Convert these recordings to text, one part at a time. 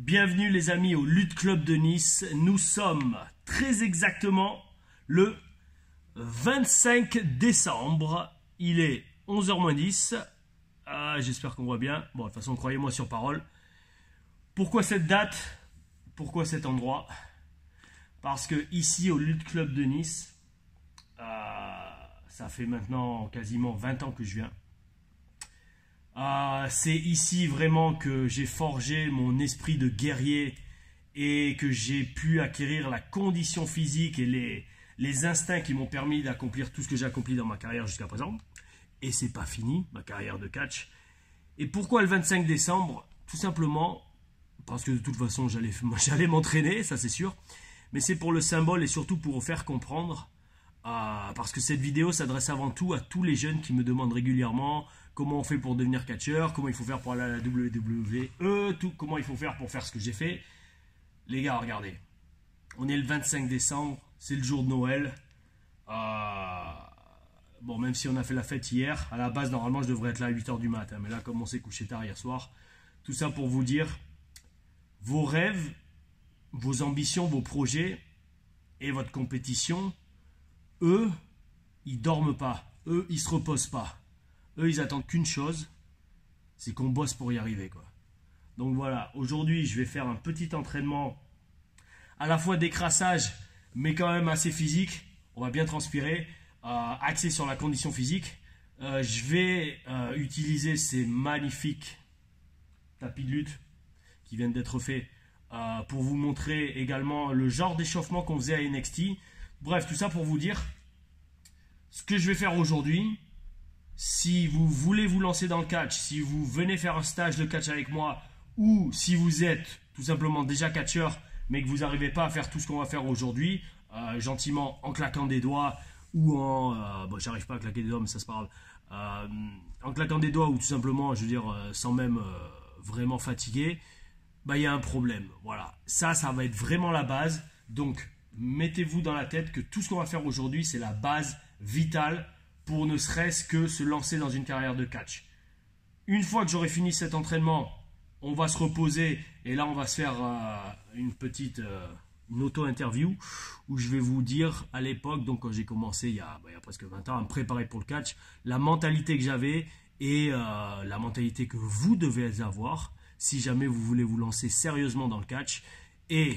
Bienvenue les amis au Lutte Club de Nice. Nous sommes très exactement le 25 décembre. Il est 11h-10. J'espère qu'on voit bien. Bon, de toute façon, croyez-moi sur parole. Pourquoi cette date? Pourquoi cet endroit? Parce que ici au Lutte Club de Nice, ça fait maintenant quasiment 20 ans que je viens. C'est ici vraiment que j'ai forgé mon esprit de guerrier et que j'ai pu acquérir la condition physique et les instincts qui m'ont permis d'accomplir tout ce que j'ai accompli dans ma carrière jusqu'à présent. Et c'est pas fini, ma carrière de catch. Et pourquoi le 25 décembre? Tout simplement parce que de toute façon j'allais m'entraîner, ça c'est sûr. Mais c'est pour le symbole et surtout pour vous faire comprendre. Parce que cette vidéo s'adresse avant tout à tous les jeunes qui me demandent régulièrement comment on fait pour devenir catcheur, comment il faut faire pour aller à la WWE, comment il faut faire pour faire ce que j'ai fait. Les gars, regardez, on est le 25 décembre, c'est le jour de Noël. Bon, même si on a fait la fête hier, à la base, normalement, je devrais être là à 8h du matin. Mais là, comme on s'est couché tard hier soir, tout ça pour vous dire, vos rêves, vos ambitions, vos projets et votre compétition, eux, ils dorment pas. Eux, ils se reposent pas. Eux, ils attendent qu'une chose, c'est qu'on bosse pour y arriver, quoi. Donc voilà, aujourd'hui, je vais faire un petit entraînement à la fois d'écrassage, mais quand même assez physique. On va bien transpirer, axé sur la condition physique. Je vais utiliser ces magnifiques tapis de lutte qui viennent d'être faits pour vous montrer également le genre d'échauffement qu'on faisait à NXT. Bref, tout ça pour vous dire ce que je vais faire aujourd'hui. Si vous voulez vous lancer dans le catch, si vous venez faire un stage de catch avec moi, ou si vous êtes tout simplement déjà catcheur, mais que vous n'arrivez pas à faire tout ce qu'on va faire aujourd'hui, gentiment en claquant des doigts, ou en... bon, j'arrive pas à claquer des doigts, mais ça se parle. En claquant des doigts, ou tout simplement, je veux dire, sans même vraiment fatiguer, bah, il y a un problème. Voilà, ça va être vraiment la base. Donc, mettez-vous dans la tête que tout ce qu'on va faire aujourd'hui, c'est la base vitale pour ne serait-ce que se lancer dans une carrière de catch. Une fois que j'aurai fini cet entraînement, on va se reposer et là on va se faire une petite auto-interview où je vais vous dire à l'époque, donc quand j'ai commencé il y a presque 20 ans à me préparer pour le catch, la mentalité que j'avais et la mentalité que vous devez avoir si jamais vous voulez vous lancer sérieusement dans le catch. Et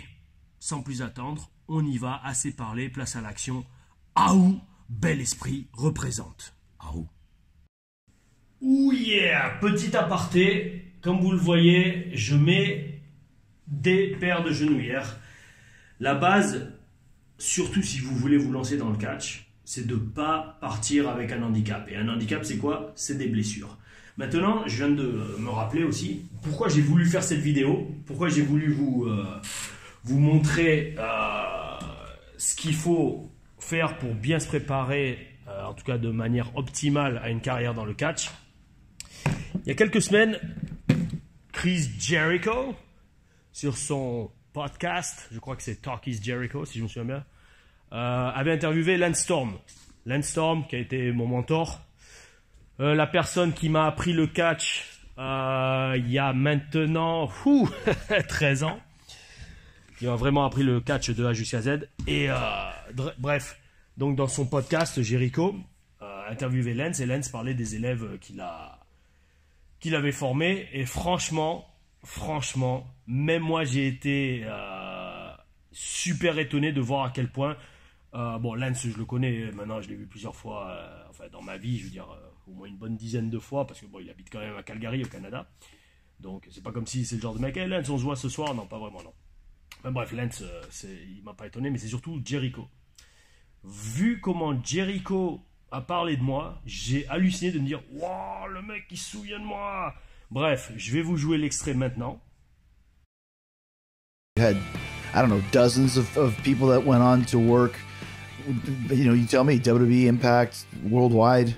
sans plus attendre, on y va, assez parlé, place à l'action. Aou, bel esprit représente. Aou. Ouh yeah, petit aparté, comme vous le voyez, je mets des paires de genouillères. La base, surtout si vous voulez vous lancer dans le catch, c'est de ne pas partir avec un handicap. Et un handicap, c'est quoi? C'est des blessures. Maintenant, je viens de me rappeler aussi pourquoi j'ai voulu faire cette vidéo, pourquoi j'ai voulu vous montrer ce qu'il faut faire pour bien se préparer, en tout cas de manière optimale, à une carrière dans le catch. Il y a quelques semaines, Chris Jericho, sur son podcast, je crois que c'est Talk is Jericho, si je me souviens bien, avait interviewé Lance Storm. Lance Storm, qui a été mon mentor, la personne qui m'a appris le catch il y a maintenant 13 ans. Il m'a vraiment appris le catch de A jusqu'à Z. Et bref, donc dans son podcast, Jericho interviewait Lance et Lance parlait des élèves qu'il avait formés. Et franchement, même moi j'ai été super étonné de voir à quel point, bon, Lance je le connais maintenant, je l'ai vu plusieurs fois enfin, dans ma vie, je veux dire au moins une bonne dizaine de fois, parce que bon, il habite quand même à Calgary au Canada. Donc c'est pas comme si c'est le genre de mec, hey, Lance on se voit ce soir, non pas vraiment, non. Enfin, bref, Lance, il m'a pas étonné, mais c'est surtout Jericho. Vu comment Jericho a parlé de moi, j'ai halluciné de me dire « Wow, le mec, il se souvient de moi !» Bref, je vais vous jouer l'extrait maintenant. You had, I don't know, dozens of people that went on to work. You know, you tell me, WWE, Impact, worldwide.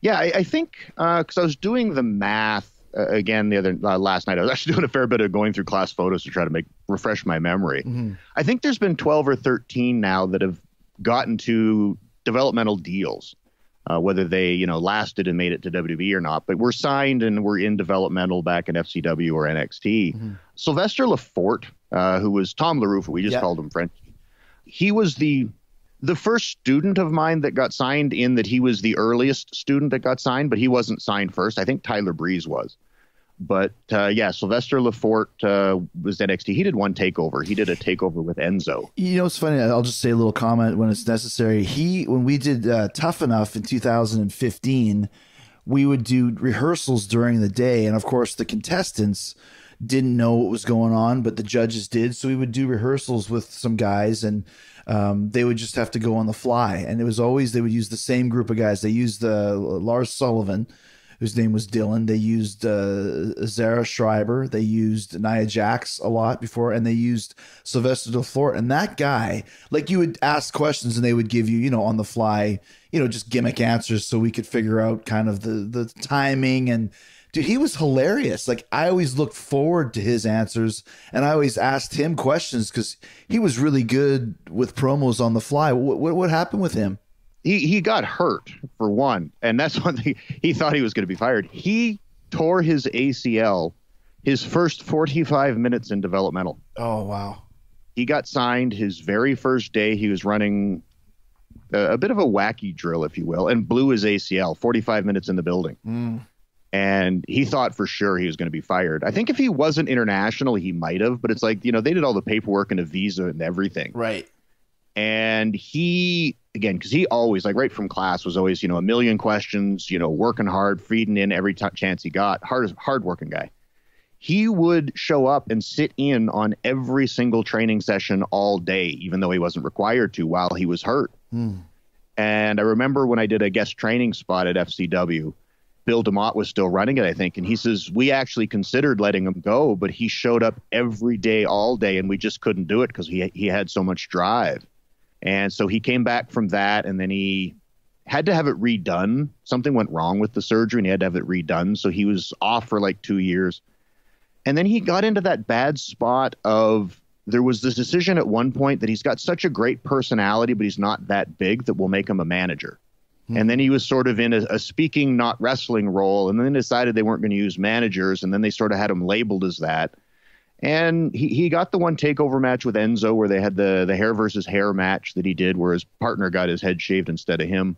Yeah, I think because I was doing the math again the other last night. I was actually doing a fair bit of going through class photos to try to refresh my memory. Mm-hmm. I think there's been 12 or 13 now that have gotten to developmental deals. whether they, lasted and made it to WWE or not, but were signed and were in developmental back in FCW or NXT. Mm-hmm. Sylvester Lefort, who was Tom LaRue, we just called him French. He was the first student of mine that got signed, in that he was the earliest student that got signed, but he wasn't signed first. I think Tyler Breeze was. But Sylvester Lefort was NXT. He did one takeover. He did a takeover with Enzo. It's funny. I'll just say a little comment when it's necessary. When we did Tough Enough in 2015, we would do rehearsals during the day. And of course, the contestants didn't know what was going on, but the judges did. So we would do rehearsals with some guys, and they would just have to go on the fly. And it was always, they would use the same group of guys. They used Lars Sullivan, whose name was Dylan. They used Zara Schreiber. They used Nia Jax a lot before, and they used Sylvester Lefort. And that guy, like, you would ask questions and they would give you, on the fly, just gimmick answers so we could figure out kind of the timing. And dude, he was hilarious. Like, I always looked forward to his answers, and I always asked him questions because he was really good with promos on the fly. What happened with him? He got hurt, for one, and that's one thing. He thought he was going to be fired. He tore his ACL his first 45 minutes in developmental. Oh, wow. He got signed his very first day. He was running a bit of a wacky drill, if you will, and blew his ACL 45 minutes in the building. And he thought for sure he was going to be fired. I think if he wasn't international, he might have, but it's like, they did all the paperwork and a visa and everything. Right. And he, again, because he always, like, right from class, was always, a million questions, working hard, feeding in every chance he got, hard-working guy. He would show up and sit in on every single training session all day, even though he wasn't required to, while he was hurt. And I remember when I did a guest training spot at FCW, Bill DeMott was still running it, I think. And he says, we actually considered letting him go, but he showed up every day, all day, and we just couldn't do it because he had so much drive. And so he came back from that, and then he had to have it redone. Something went wrong with the surgery, and he had to have it redone. So he was off for like 2 years. And then he got into that bad spot of, there was this decision at one point that he's got such a great personality, but he's not that big, that we'll make him a manager. And then he was sort of in a speaking, not wrestling role, and then decided they weren't going to use managers, and then they sort of had him labeled as that. And he got the one takeover match with Enzo where they had the hair versus hair match that he did, where his partner got his head shaved instead of him.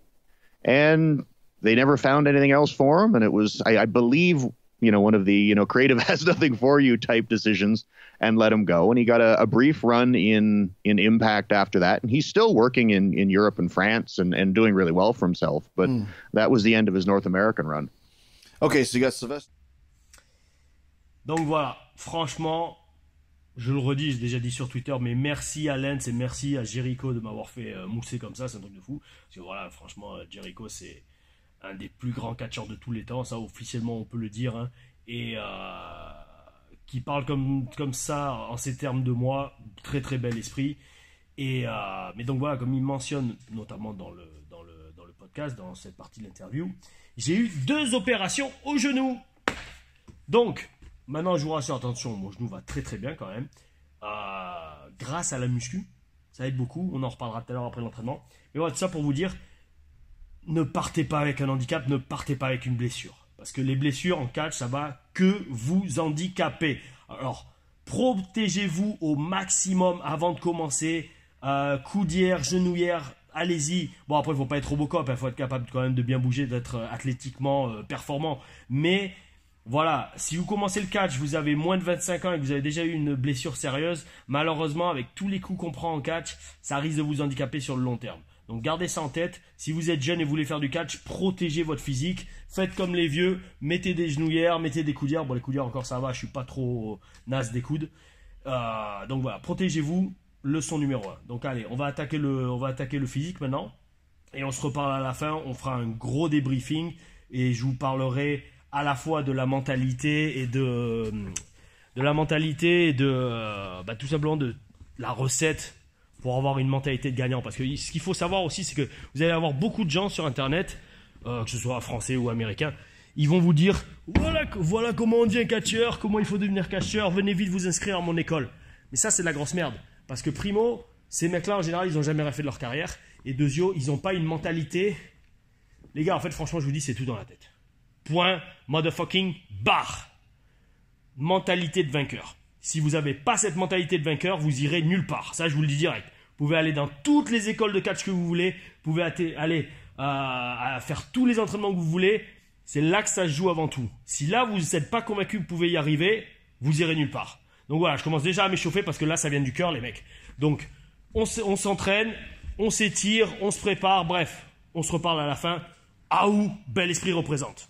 And they never found anything else for him. And it was, I believe, one of the, creative has nothing for you type decisions, and let him go. And he got a brief run in Impact after that. And he's still working in Europe and France and doing really well for himself. But that was the end of his North American run. Okay, so you got Sylvester. Donc voilà, franchement, je le redis, j'ai déjà dit sur Twitter, mais merci à Lens et merci à Jericho de m'avoir fait mousser comme ça, c'est un truc de fou. Parce que voilà, franchement, Jericho, c'est un des plus grands catcheurs de tous les temps, ça officiellement on peut le dire, hein, et qui parle comme ça, en ces termes de moi, très très bel esprit. Et, mais donc voilà, comme il mentionne, notamment dans le podcast, dans cette partie de l'interview, j'ai eu 2 opérations au genou. Donc, maintenant, je vous rassure, attention, mon genou va très très bien quand même. Grâce à la muscu, ça aide beaucoup. On en reparlera tout à l'heure après l'entraînement. Mais voilà, tout ça pour vous dire, ne partez pas avec un handicap, ne partez pas avec une blessure. Parce que les blessures en catch, ça va que vous handicaper. Alors, protégez-vous au maximum avant de commencer. Coudière, genouillère, allez-y. Bon, après, il ne faut pas être Robocop, il faut être capable quand même de bien bouger, d'être athlétiquement performant. Mais voilà, si vous commencez le catch, vous avez moins de 25 ans et que vous avez déjà eu une blessure sérieuse, malheureusement, avec tous les coups qu'on prend en catch, ça risque de vous handicaper sur le long terme. Donc gardez ça en tête. Si vous êtes jeune et vous voulez faire du catch, protégez votre physique. Faites comme les vieux, mettez des genouillères, mettez des coudières. Bon, les coudières encore ça va, je suis pas trop naze des coudes. Donc voilà, protégez-vous. Leçon numéro 1. Donc allez, on va attaquer le physique maintenant. Et on se reparle à la fin. On fera un gros débriefing et je vous parlerai à la fois de la mentalité et de tout simplement de la recette pour avoir une mentalité de gagnant. Parce que ce qu'il faut savoir aussi, c'est que vous allez avoir beaucoup de gens sur Internet, que ce soit français ou américain, ils vont vous dire voilà comment on devient catcheur, comment il faut devenir catcheur, venez vite vous inscrire à mon école. Mais ça, c'est de la grosse merde. Parce que primo, ces mecs-là, en général, ils n'ont jamais rien fait de leur carrière. Et deuxio, ils n'ont pas une mentalité. Les gars, en fait, franchement, je vous dis, c'est tout dans la tête. Point, motherfucking barre. Mentalité de vainqueur. Si vous n'avez pas cette mentalité de vainqueur, vous irez nulle part. Ça, je vous le dis direct. Vous pouvez aller dans toutes les écoles de catch que vous voulez. Vous pouvez aller à faire tous les entraînements que vous voulez. C'est là que ça se joue avant tout. Si là, vous n'êtes pas convaincu que vous pouvez y arriver, vous irez nulle part. Donc voilà, je commence déjà à m'échauffer parce que là, ça vient du cœur, les mecs. Donc, on s'entraîne, on s'étire, on se prépare. Bref, on se reparle à la fin. Aou, bel esprit représente.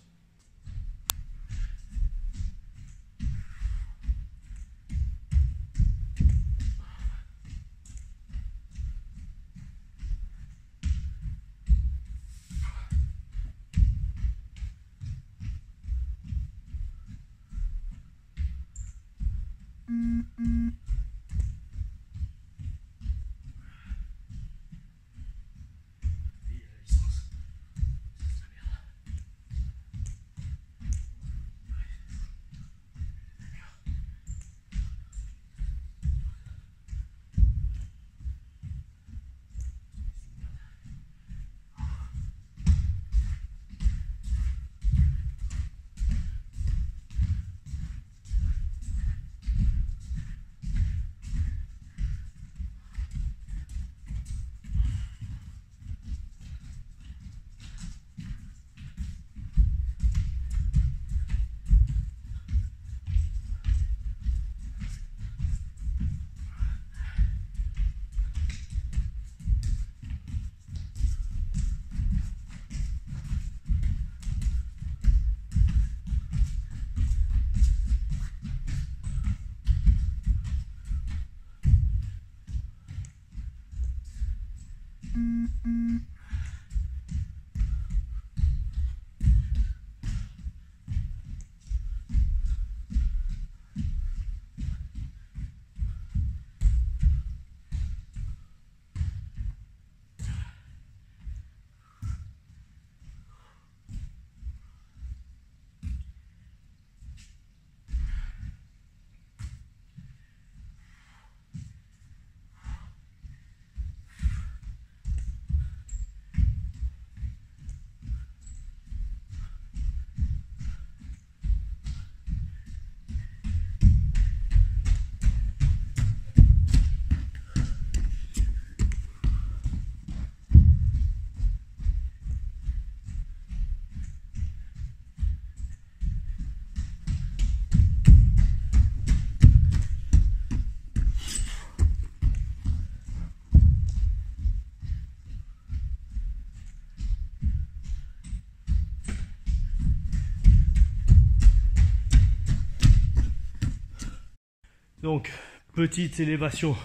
Donc, petite élévation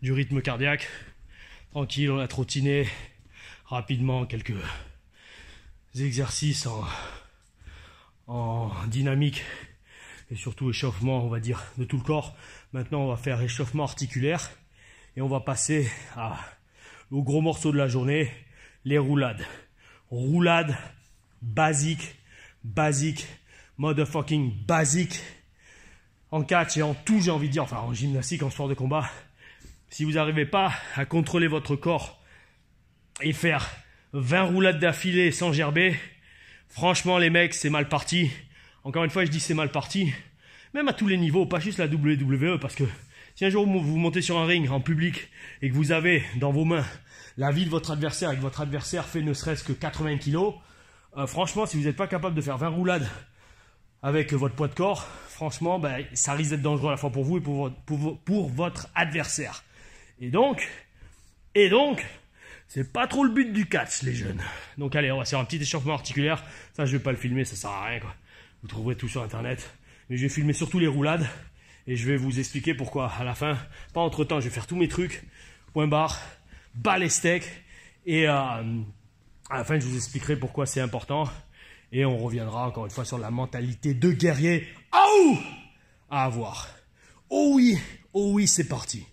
du rythme cardiaque. Tranquille, on a trottiné rapidement quelques exercices en dynamique et surtout échauffement, on va dire, de tout le corps. Maintenant, on va faire échauffement articulaire et on va passer au gros morceau de la journée, les roulades. Roulades basiques, motherfucking basique. En catch et en tout, j'ai envie de dire, enfin en gymnastique, en sport de combat, si vous n'arrivez pas à contrôler votre corps et faire 20 roulades d'affilée sans gerber, franchement les mecs, c'est mal parti. Encore une fois, je dis c'est mal parti, même à tous les niveaux, pas juste la WWE, parce que si un jour vous montez sur un ring en public et que vous avez dans vos mains la vie de votre adversaire et que votre adversaire fait ne serait-ce que 80 kilos, franchement, si vous n'êtes pas capable de faire 20 roulades avec votre poids de corps, franchement, ça risque d'être dangereux à la fois pour vous et pour votre adversaire. Et donc, c'est pas trop le but du catch, les jeunes. Donc allez, on va faire un petit échauffement articulaire. Ça, je vais pas le filmer, ça sert à rien, quoi. Vous trouverez tout sur internet. Mais je vais filmer surtout les roulades et je vais vous expliquer pourquoi à la fin. Pas entre temps, je vais faire tous mes trucs. Point barre, bas les steaks. Et à la fin, je vous expliquerai pourquoi c'est important. Et on reviendra encore une fois sur la mentalité de guerrier à avoir. Oh oui, c'est parti.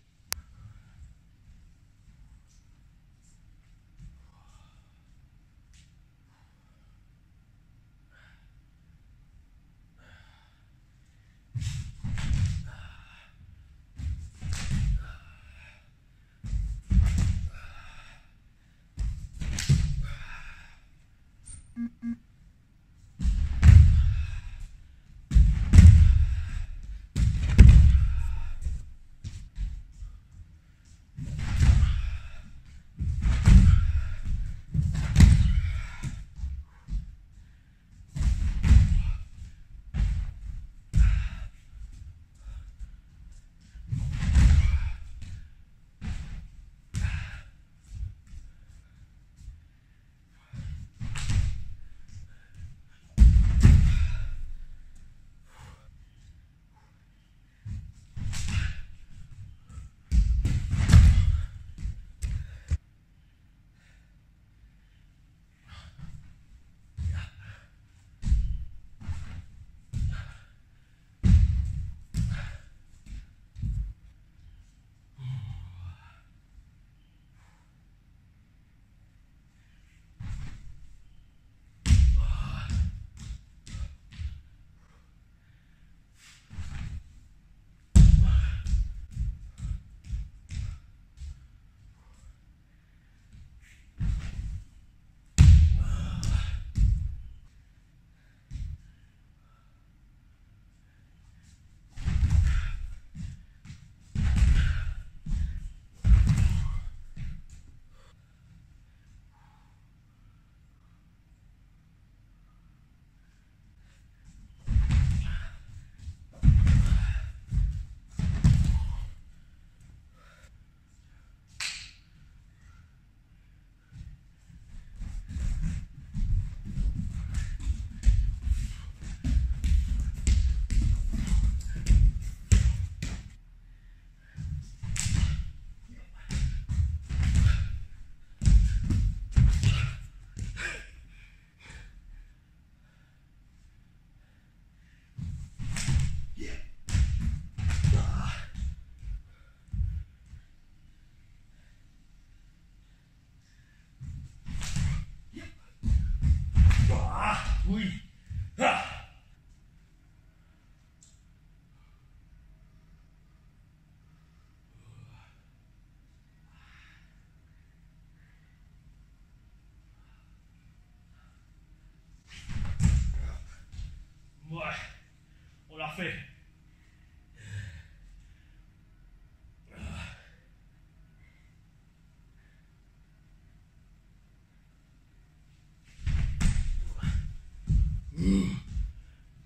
On la refait.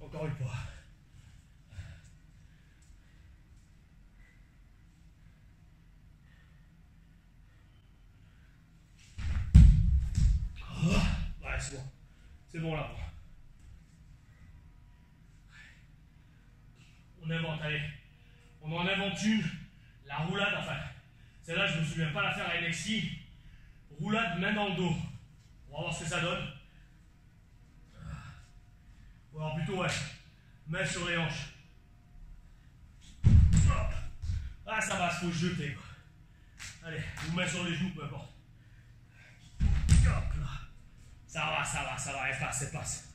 Encore une fois. Ouais, c'est bon. C'est bon là. On invente, allez. On en invente une. La roulade, enfin. Celle-là, je me souviens pas la faire à NXT. Roulade, main dans le dos. On va voir ce que ça donne. Ou alors plutôt, ouais. Main sur les hanches. Hop. Ah, ça va, il faut se jeter, quoi. Allez, ou main sur les genoux, peu importe. Hop là. Ça va, elle passe.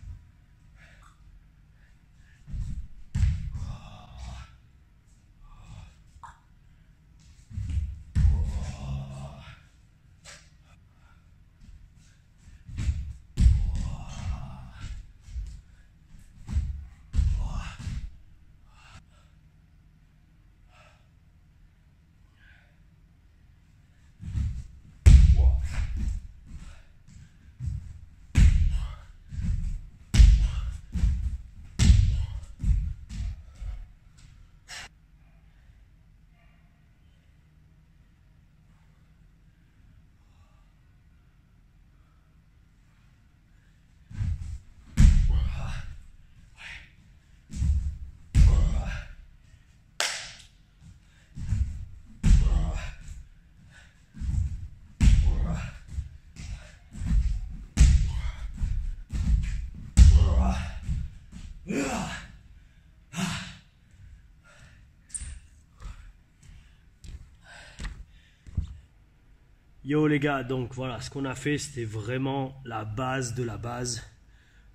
Yo les gars, donc voilà, ce qu'on a fait, c'était vraiment la base de la base.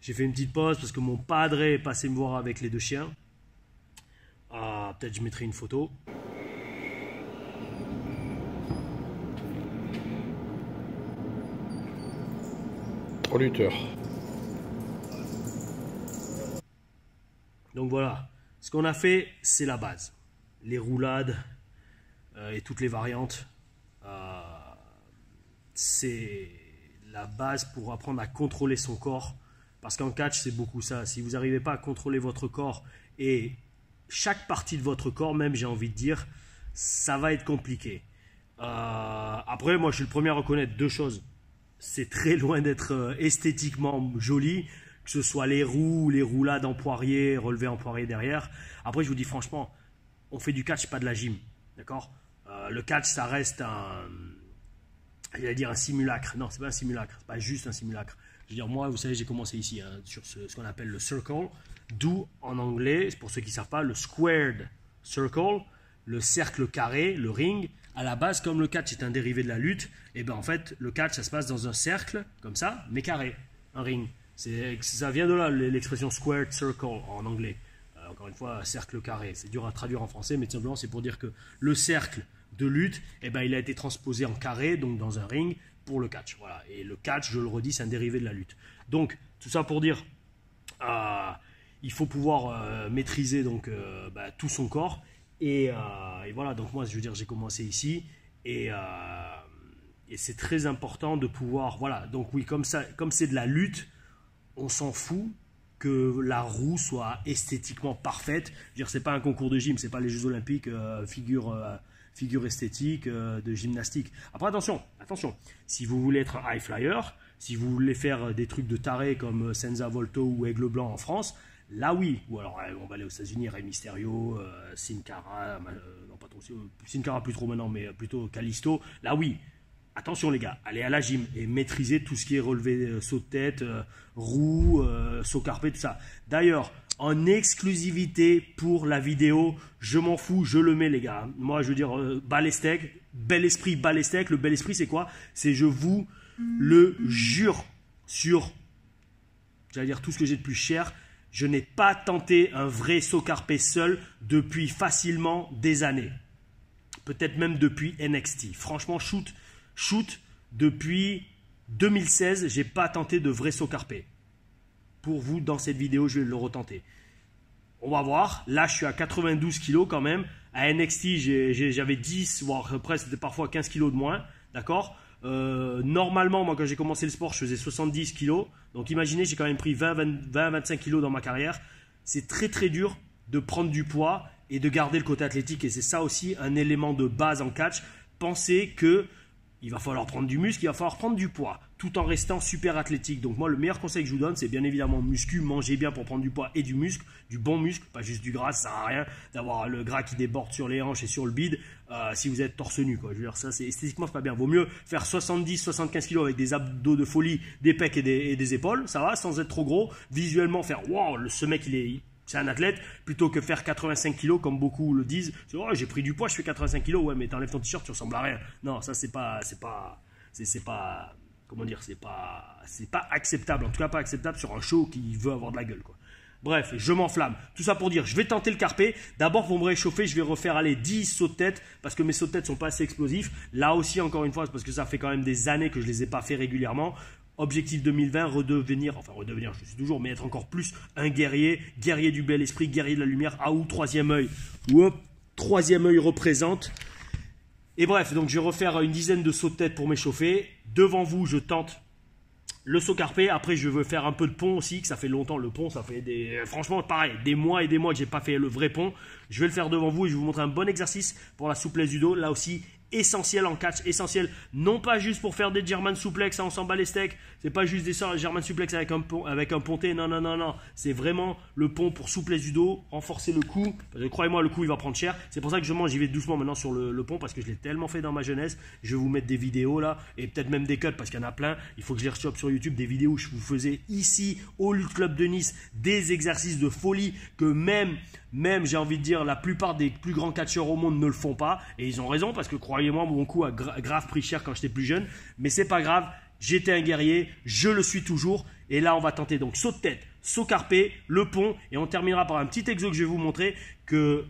J'ai fait une petite pause parce que mon padre est passé me voir avec les deux chiens. Ah, peut-être je mettrai une photo. Au lutteur. Donc voilà, ce qu'on a fait, c'est la base. Les roulades et toutes les variantes. C'est la base pour apprendre à contrôler son corps. Parce qu'en catch, c'est beaucoup ça. Si vous n'arrivez pas à contrôler votre corps et chaque partie de votre corps, même j'ai envie de dire, ça va être compliqué. Après, moi, je suis le premier à reconnaître deux choses. C'est très loin d'être esthétiquement joli, que ce soit les roues, les roulades en poirier, relevés en poirier derrière. Après, je vous dis franchement, on fait du catch, pas de la gym. D'accord ? Le catch, ça reste j'allais dire un simulacre. Non, c'est pas un simulacre. C'est pas juste un simulacre. Je veux dire, moi, vous savez, j'ai commencé ici hein, sur ce qu'on appelle le circle. D'où, en anglais, pour ceux qui ne savent pas, le squared circle, le cercle carré, le ring. À la base, comme le catch est un dérivé de la lutte, et ben en fait, le catch, ça se passe dans un cercle, comme ça, mais carré, un ring. Ça vient de là, l'expression squared circle en anglais. Encore une fois, cercle carré. C'est dur à traduire en français, mais tout simplement, c'est pour dire que le cercle de lutte, eh ben, il a été transposé en carré, donc dans un ring, pour le catch. Voilà. Et le catch, je le redis, c'est un dérivé de la lutte. Donc, tout ça pour dire, il faut pouvoir maîtriser donc, tout son corps. Et voilà, donc moi, je veux dire, j'ai commencé ici. Et c'est très important de pouvoir, voilà, donc oui, comme c'est de la lutte, on s'en fout que la roue soit esthétiquement parfaite. Je veux dire, c'est pas un concours de gym, c'est pas les Jeux Olympiques, figure esthétique de gymnastique. Après, attention, si vous voulez être un high flyer, si vous voulez faire des trucs de taré comme Senza Volto ou Aigle Blanc en France, là oui. Ou alors on va aller aux États-Unis, Rey Mysterio, Sin Cara, non pas trop, Sin Cara plus trop maintenant, mais plutôt Kalisto, là oui. Attention les gars, allez à la gym et maîtrisez tout ce qui est relevé saut de tête, roue, saut carpé, tout ça. D'ailleurs, en exclusivité pour la vidéo, je m'en fous, je le mets les gars. Moi je veux dire, Ballesteak, bel esprit Ballesteak. Le bel esprit c'est quoi? C'est je vous le jure sur, j'allais dire tout ce que j'ai de plus cher, je n'ai pas tenté un vrai saut carpé seul depuis facilement des années. Peut-être même depuis NXT. Franchement, shoot, depuis 2016, j'ai pas tenté de vrai saut carpé. Pour vous, dans cette vidéo, je vais le retenter. On va voir. Là, je suis à 92 kg quand même. À NXT, j'avais 10, voire presque parfois 15 kg de moins. D'accord. Normalement, moi, quand j'ai commencé le sport, je faisais 70 kg. Donc, imaginez, j'ai quand même pris 20-25 kg dans ma carrière. C'est très, très dur de prendre du poids et de garder le côté athlétique. Et c'est ça aussi un élément de base en catch. Pensez que il va falloir prendre du muscle, il va falloir prendre du poids, tout en restant super athlétique. Donc moi, le meilleur conseil que je vous donne, c'est bien évidemment muscu, mangez bien pour prendre du poids et du muscle, du bon muscle, pas juste du gras, ça sert à rien d'avoir le gras qui déborde sur les hanches et sur le bide si vous êtes torse nu, quoi. Je veux dire, ça, c'est esthétiquement, c'est pas bien. Vaut mieux faire 70-75 kg avec des abdos de folie, des pecs et des épaules, ça va, sans être trop gros. Visuellement, faire, wow, ce mec, c'est un athlète, plutôt que faire 85 kg comme beaucoup le disent. Oh, j'ai pris du poids, je fais 85 kg, ouais, mais t'enlèves ton t-shirt, tu ressembles à rien. Non, ça c'est pas, comment dire, c'est pas acceptable. En tout cas, pas acceptable sur un show qui veut avoir de la gueule, quoi. Bref, je m'enflamme. Tout ça pour dire, je vais tenter le carpé. D'abord, pour me réchauffer, je vais refaire aller 10 sauts de tête parce que mes sauts de tête sont pas assez explosifs. Là aussi, encore une fois, c'est parce que ça fait quand même des années que je les ai pas fait régulièrement. Objectif 2020, redevenir, je suis toujours, mais être encore plus un guerrier du bel esprit, guerrier de la lumière. Ah ou troisième œil. Troisième œil représente. Et bref, donc je vais refaire une dizaine de sauts de tête pour m'échauffer. Devant vous, je tente le saut carpé. Après, je veux faire un peu de pont aussi, que ça fait longtemps. Le pont, ça fait franchement, pareil, des mois et des mois que j'ai pas fait le vrai pont. Je vais le faire devant vous et je vais vous montrer un bon exercice pour la souplesse du dos. Là aussi, essentiel en catch, essentiel, non pas juste pour faire des German suplex, on s'en bat les steaks, c'est pas juste des German suplex avec un ponté, non, c'est vraiment le pont pour souplesse du dos, renforcer le cou, croyez-moi, le cou il va prendre cher, c'est pour ça que j'y vais doucement maintenant sur le pont, parce que je l'ai tellement fait dans ma jeunesse, je vais vous mettre des vidéos là, et peut-être même des cuts, parce qu'il y en a plein, il faut que je les rechoppe sur YouTube, des vidéos où je vous faisais ici, au Lutte Club de Nice, des exercices de folie, que même j'ai envie de dire, la plupart des plus grands catcheurs au monde ne le font pas, et ils ont raison, parce que croyez-moi, mon cou a grave pris cher quand j'étais plus jeune, mais c'est pas grave, j'étais un guerrier, je le suis toujours, et là on va tenter donc saut de tête, saut carpé, le pont, et on terminera par un petit exo que je vais vous montrer, que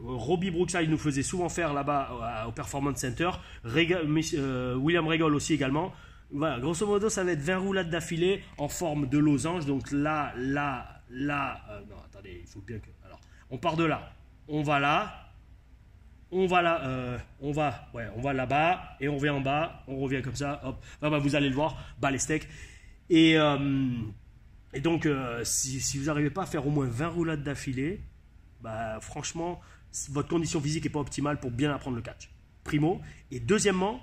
Robbie Brookside nous faisait souvent faire là-bas au Performance Center, William Regal aussi également. Voilà, grosso modo ça va être 20 roulades d'affilée en forme de losange, donc là, non attendez, il faut bien que, alors, on part de là, on va là, on va là-bas et on revient en bas, on revient comme ça, hop, vous allez le voir, bas les steaks. Et donc, si vous n'arrivez pas à faire au moins 20 roulades d'affilée, franchement, votre condition physique n'est pas optimale pour bien apprendre le catch. Primo. Et deuxièmement,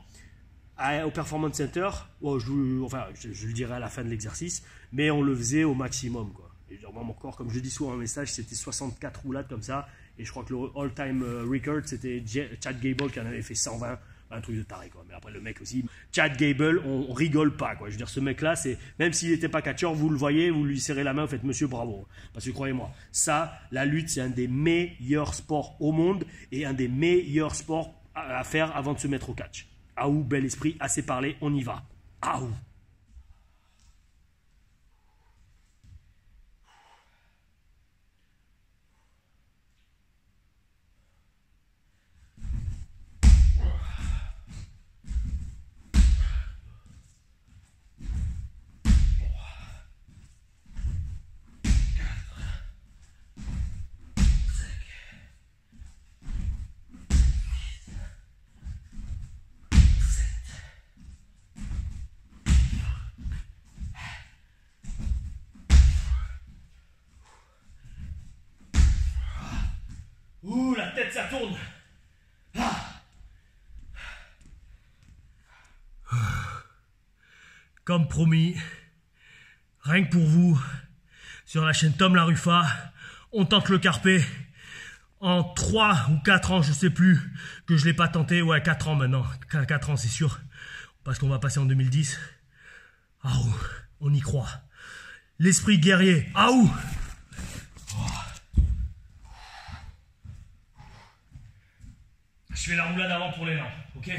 au Performance Center, je le dirai à la fin de l'exercice, mais on le faisait au maximum, quoi. Et genre, mon corps, comme je dis souvent en message, c'était 64 roulades comme ça. Et je crois que le all-time record, c'était Chad Gable qui en avait fait 120. Un truc de taré, quoi. Mais après, le mec aussi, Chad Gable, on rigole pas, quoi. Je veux dire, ce mec-là, même s'il n'était pas catcheur, vous le voyez, vous lui serrez la main, vous faites monsieur, bravo. Parce que croyez-moi, ça, la lutte, c'est un des meilleurs sports au monde et un des meilleurs sports à faire avant de se mettre au catch. Ah ou, bel esprit, assez parlé, on y va. Ah ou. Ouh, la tête, ça tourne. Comme promis, rien que pour vous, sur la chaîne Tom Laruffa, on tente le carpé. En 3 ou 4 ans, je sais plus, que je l'ai pas tenté. Ouais, 4 ans maintenant. 4 ans, c'est sûr. Parce qu'on va passer en 2010. Ah, on y croit. L'esprit guerrier. Ah, ouh. Je fais la roulade avant pour l'élan, ok?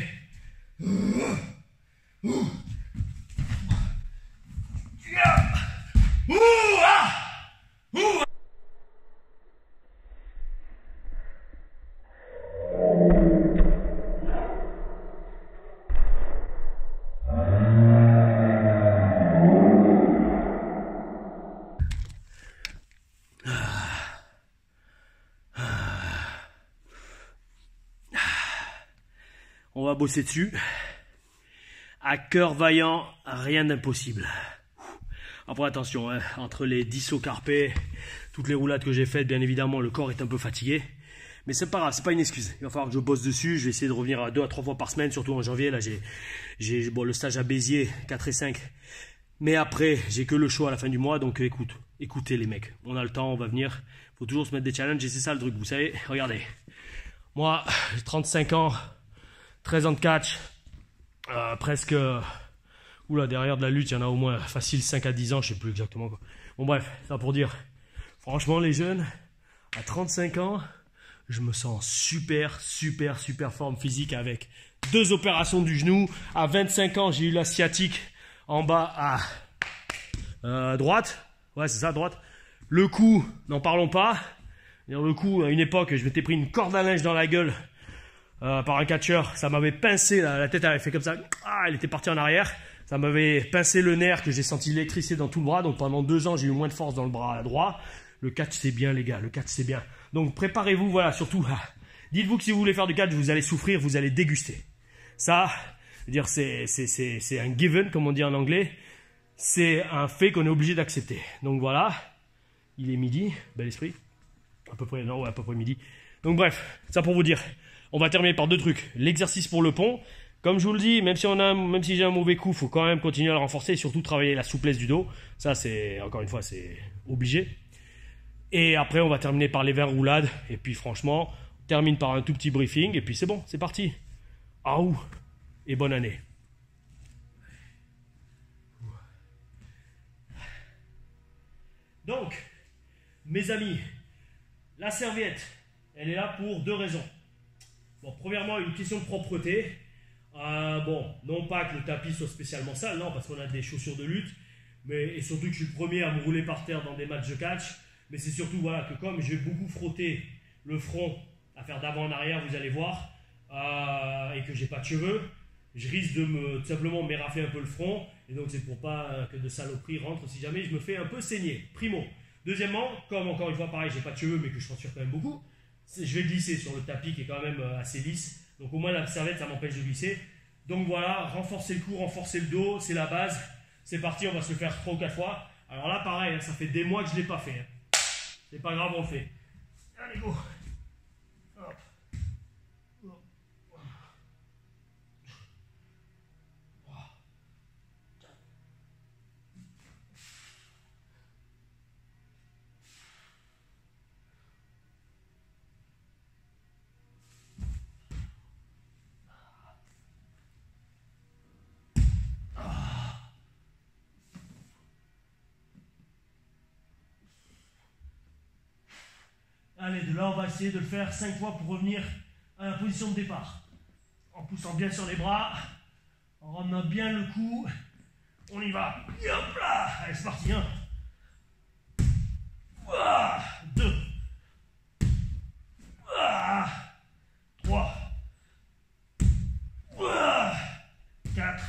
On va bosser dessus. À cœur vaillant, rien d'impossible. Après attention, hein, entre les 10 au carpé, toutes les roulades que j'ai faites, bien évidemment le corps est un peu fatigué. Mais c'est pas grave, c'est pas une excuse. Il va falloir que je bosse dessus. Je vais essayer de revenir à 2 à 3 fois par semaine, surtout en janvier. Là, j'ai bon, le stage à Béziers, 4 et 5. Mais après, j'ai que le show à la fin du mois. Donc écoutez les mecs. On a le temps, on va venir. Faut toujours se mettre des challenges et c'est ça le truc. Vous savez, regardez. Moi, j'ai 35 ans, 13 ans de catch, presque... Oula, derrière de la lutte, il y en a au moins facile 5 à 10 ans, je sais plus exactement quoi. Bon bref, ça pour dire, franchement les jeunes, à 35 ans, je me sens super forme physique avec 2 opérations du genou. À 25 ans, j'ai eu la sciatique en bas à droite. Ouais, c'est ça, droite. Le cou, n'en parlons pas. Le cou, à une époque, je m'étais pris une corde à linge dans la gueule par un catcheur. Ça m'avait pincé, la tête avait fait comme ça. Ah, elle était partie en arrière. Ça m'avait pincé le nerf que j'ai senti l'électricité dans tout le bras. Donc pendant 2 ans, j'ai eu moins de force dans le bras droit. Le catch, c'est bien, les gars. Le catch, c'est bien. Donc préparez-vous, voilà, surtout. Dites-vous que si vous voulez faire du catch, vous allez souffrir, vous allez déguster. Ça, je veux dire, c'est un given, comme on dit en anglais. C'est un fait qu'on est obligé d'accepter. Donc voilà. Il est midi. Bel esprit. À peu près, non, ouais, à peu près midi. Donc bref, ça pour vous dire. On va terminer par 2 trucs. L'exercice pour le pont. Comme je vous le dis, même si j'ai un mauvais coup, il faut quand même continuer à le renforcer et surtout travailler la souplesse du dos. Ça, c'est, encore une fois, c'est obligé. Et après, on va terminer par les 20 roulades. Et puis, franchement, on termine par un tout petit briefing. Et puis, c'est bon, c'est parti. Aouh et bonne année. Donc, mes amis, la serviette, elle est là pour 2 raisons. Bon, premièrement, une question de propreté. Bon, non pas que le tapis soit spécialement sale, non, parce qu'on a des chaussures de lutte, et surtout que je suis le premier à me rouler par terre dans des matchs de catch, mais c'est surtout voilà, que comme je vais beaucoup frotter le front à faire d'avant en arrière, vous allez voir, et que j'ai pas de cheveux, je risque de tout simplement m'érafler un peu le front, et donc c'est pour pas que de saloperies rentrent si jamais je me fais un peu saigner. Primo. Deuxièmement, comme encore une fois pareil, j'ai pas de cheveux mais que je transpire quand même beaucoup, je vais glisser sur le tapis qui est quand même assez lisse. Donc au moins la serviette, ça m'empêche de glisser. Donc voilà, renforcer le cou, renforcer le dos, c'est la base. C'est parti, on va se le faire 3 ou 4 fois. Alors là, pareil, ça fait des mois que je ne l'ai pas fait. C'est pas grave, on le fait. Allez, go. Hop. Allez, de là, on va essayer de le faire 5 fois pour revenir à la position de départ. En poussant bien sur les bras, en ramenant bien le cou. On y va. Et hop là. Allez, c'est parti. 1, 2, 3, 4,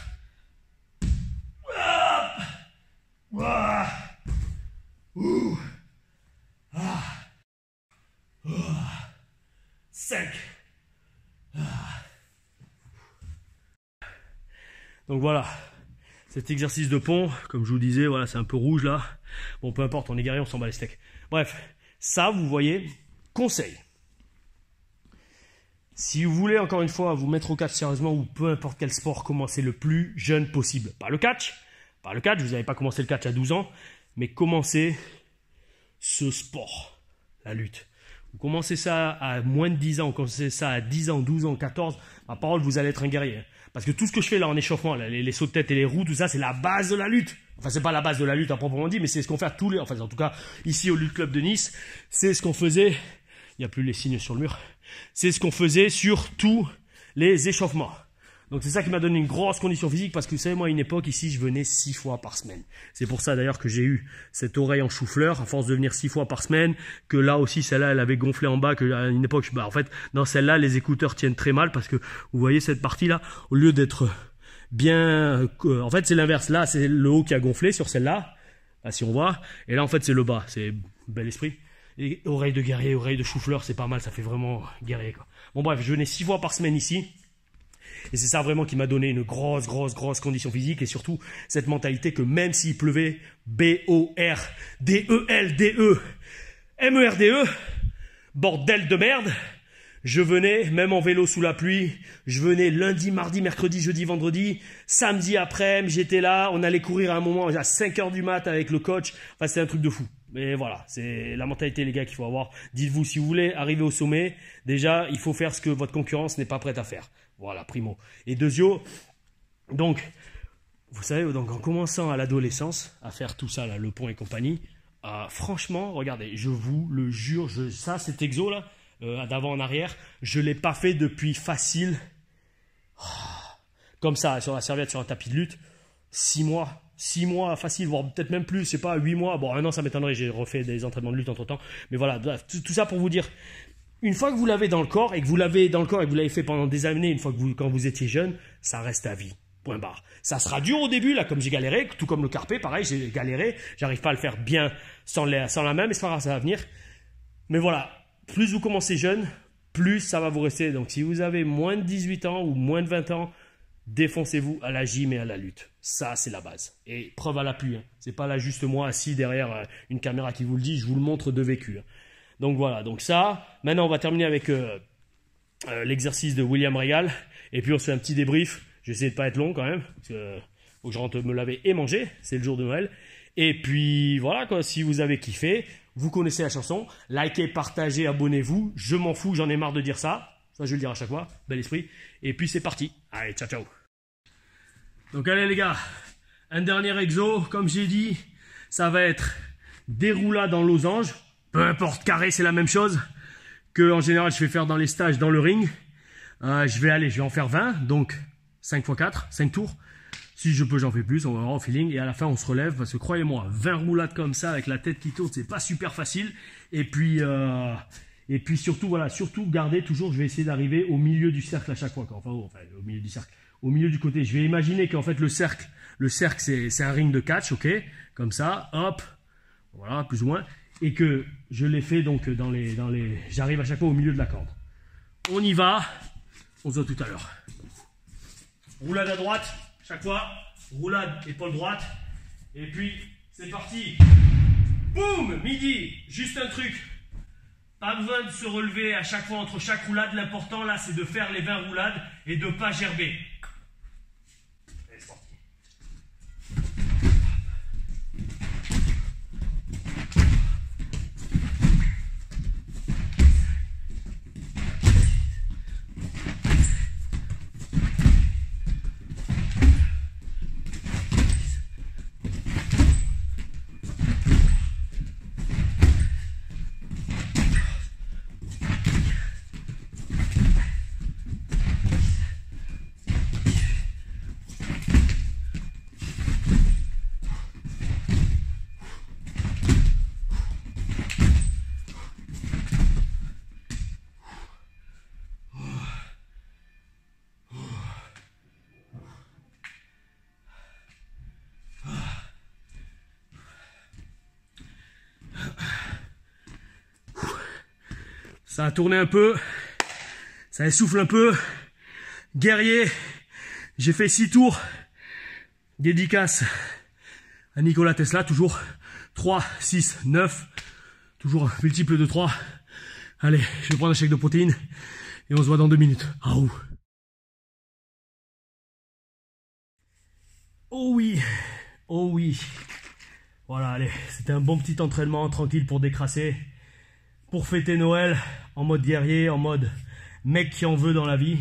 5. Donc voilà, cet exercice de pont, comme je vous disais, voilà, c'est un peu rouge là. Bon, peu importe, on est guerrier, on s'en bat les steaks. Bref, ça, vous voyez, conseil. Si vous voulez, encore une fois, vous mettre au catch sérieusement ou peu importe quel sport, commencez le plus jeune possible. Pas le catch, vous n'avez pas commencé le catch à 12 ans, mais commencez ce sport, la lutte. Vous commencez ça à moins de 10 ans, vous commencez ça à 10 ans, 12 ans, 14, ma parole, vous allez être un guerrier. Parce que tout ce que je fais là en échauffement, là, les sauts de tête et les roues, tout ça, c'est la base de la lutte. Enfin, c'est pas la base de la lutte à proprement dit, mais c'est ce qu'on fait à tous les... Enfin, en tout cas, ici au Lutte Club de Nice, c'est ce qu'on faisait... Il n'y a plus les signes sur le mur. C'est ce qu'on faisait sur tous les échauffements. Donc c'est ça qui m'a donné une grosse condition physique parce que vous savez, moi à une époque ici je venais 6 fois par semaine. C'est pour ça d'ailleurs que j'ai eu cette oreille en chou-fleur à force de venir 6 fois par semaine, que là aussi celle-là elle avait gonflé en bas, que à une époque, en fait dans celle-là les écouteurs tiennent très mal parce que vous voyez cette partie-là, au lieu d'être bien... en fait c'est l'inverse, là c'est le haut qui a gonflé sur celle-là, là si on voit, et là en fait c'est le bas, c'est bel esprit. Et oreille de guerrier, oreille de chou-fleur, c'est pas mal, ça fait vraiment guerrier quoi. Bon bref, je venais 6 fois par semaine ici. Et c'est ça vraiment qui m'a donné une grosse condition physique et surtout cette mentalité que même s'il pleuvait, B-O-R-D-E-L-D-E, M-E-R-D-E, bordel de merde, je venais, même en vélo sous la pluie, je venais lundi, mardi, mercredi, jeudi, vendredi, samedi après-midi, j'étais là, on allait courir à un moment à 5h du mat avec le coach, enfin c'était un truc de fou. Mais voilà, c'est la mentalité les gars qu'il faut avoir. Dites-vous, si vous voulez arriver au sommet, déjà il faut faire ce que votre concurrence n'est pas prête à faire. Voilà, primo. Et deuxio, donc, vous savez, donc en commençant à l'adolescence, à faire tout ça, là, le pont et compagnie, franchement, regardez, je vous le jure, ça, cet exo là, d'avant en arrière, je ne l'ai pas fait depuis facile, comme ça, sur la serviette, sur un tapis de lutte, 6 mois. 6 mois facile, voire peut-être même plus, je sais pas, 8 mois. Bon, un an, ça m'étonnerait, j'ai refait des entraînements de lutte entre temps. Mais voilà, tout ça pour vous dire, une fois que vous l'avez dans le corps et que vous l'avez dans le corps et que vous l'avez fait pendant des années, une fois que quand vous étiez jeune, ça reste à vie. Point barre. Ça sera dur au début, là, comme j'ai galéré, tout comme le carpé, pareil, j'ai galéré. J'arrive pas à le faire bien sans la main, mais c'est pas grave, ça va venir. Mais voilà, plus vous commencez jeune, plus ça va vous rester. Donc, si vous avez moins de 18 ans ou moins de 20 ans, défoncez-vous à la gym et à la lutte. Ça, c'est la base. Et preuve à l'appui. Hein. C'est pas là juste moi assis derrière une caméra qui vous le dit. Je vous le montre de vécu. Hein. Donc voilà. Donc ça. Maintenant, on va terminer avec l'exercice de William Regal. Et puis, on se fait un petit débrief. Je vais essayer de pas être long quand même. Parce que faut que je rentre me laver et manger. C'est le jour de Noël. Et puis, voilà quoi. Si vous avez kiffé, vous connaissez la chanson. Likez, partagez, abonnez-vous. Je m'en fous. J'en ai marre de dire ça. Ça, je vais le dire à chaque fois. Bel esprit. Et puis, c'est parti. Allez, ciao, ciao. Donc allez les gars, un dernier exo, comme j'ai dit, ça va être des roulades en losange, peu importe carré, c'est la même chose que en général je vais faire dans les stages dans le ring. Je vais en faire 20, donc 5 x 4, 5 tours. Si je peux, j'en fais plus, on va voir au feeling. Et à la fin, on se relève parce que croyez-moi, 20 roulades comme ça avec la tête qui tourne, c'est pas super facile. Et puis surtout, voilà, surtout gardez toujours, je vais essayer d'arriver au milieu du cercle à chaque fois. Enfin, au milieu du cercle. Au milieu du côté, je vais imaginer qu'en fait le cercle c'est un ring de catch, ok, comme ça, hop, voilà, plus ou moins, et que je l'ai fait donc j'arrive à chaque fois au milieu de la corde. On y va, on se voit tout à l'heure. Roulade à droite, chaque fois, roulade épaule droite, et puis c'est parti. Boum, midi, juste un truc. Pas besoin de se relever à chaque fois entre chaque roulade. L'important là, c'est de faire les 20 roulades et de ne pas gerber. Allez, c'est parti. Ça a tourné un peu, ça essouffle un peu. Guerrier, j'ai fait 6 tours. Dédicace à Nikola Tesla, toujours 3, 6, 9, toujours un multiple de 3. Allez, je vais prendre un shake de protéines et on se voit dans 2 minutes. Oh oui, oh oui. Voilà, allez, c'était un bon petit entraînement tranquille pour décrasser, pour fêter Noël, en mode guerrier, en mode mec qui en veut dans la vie.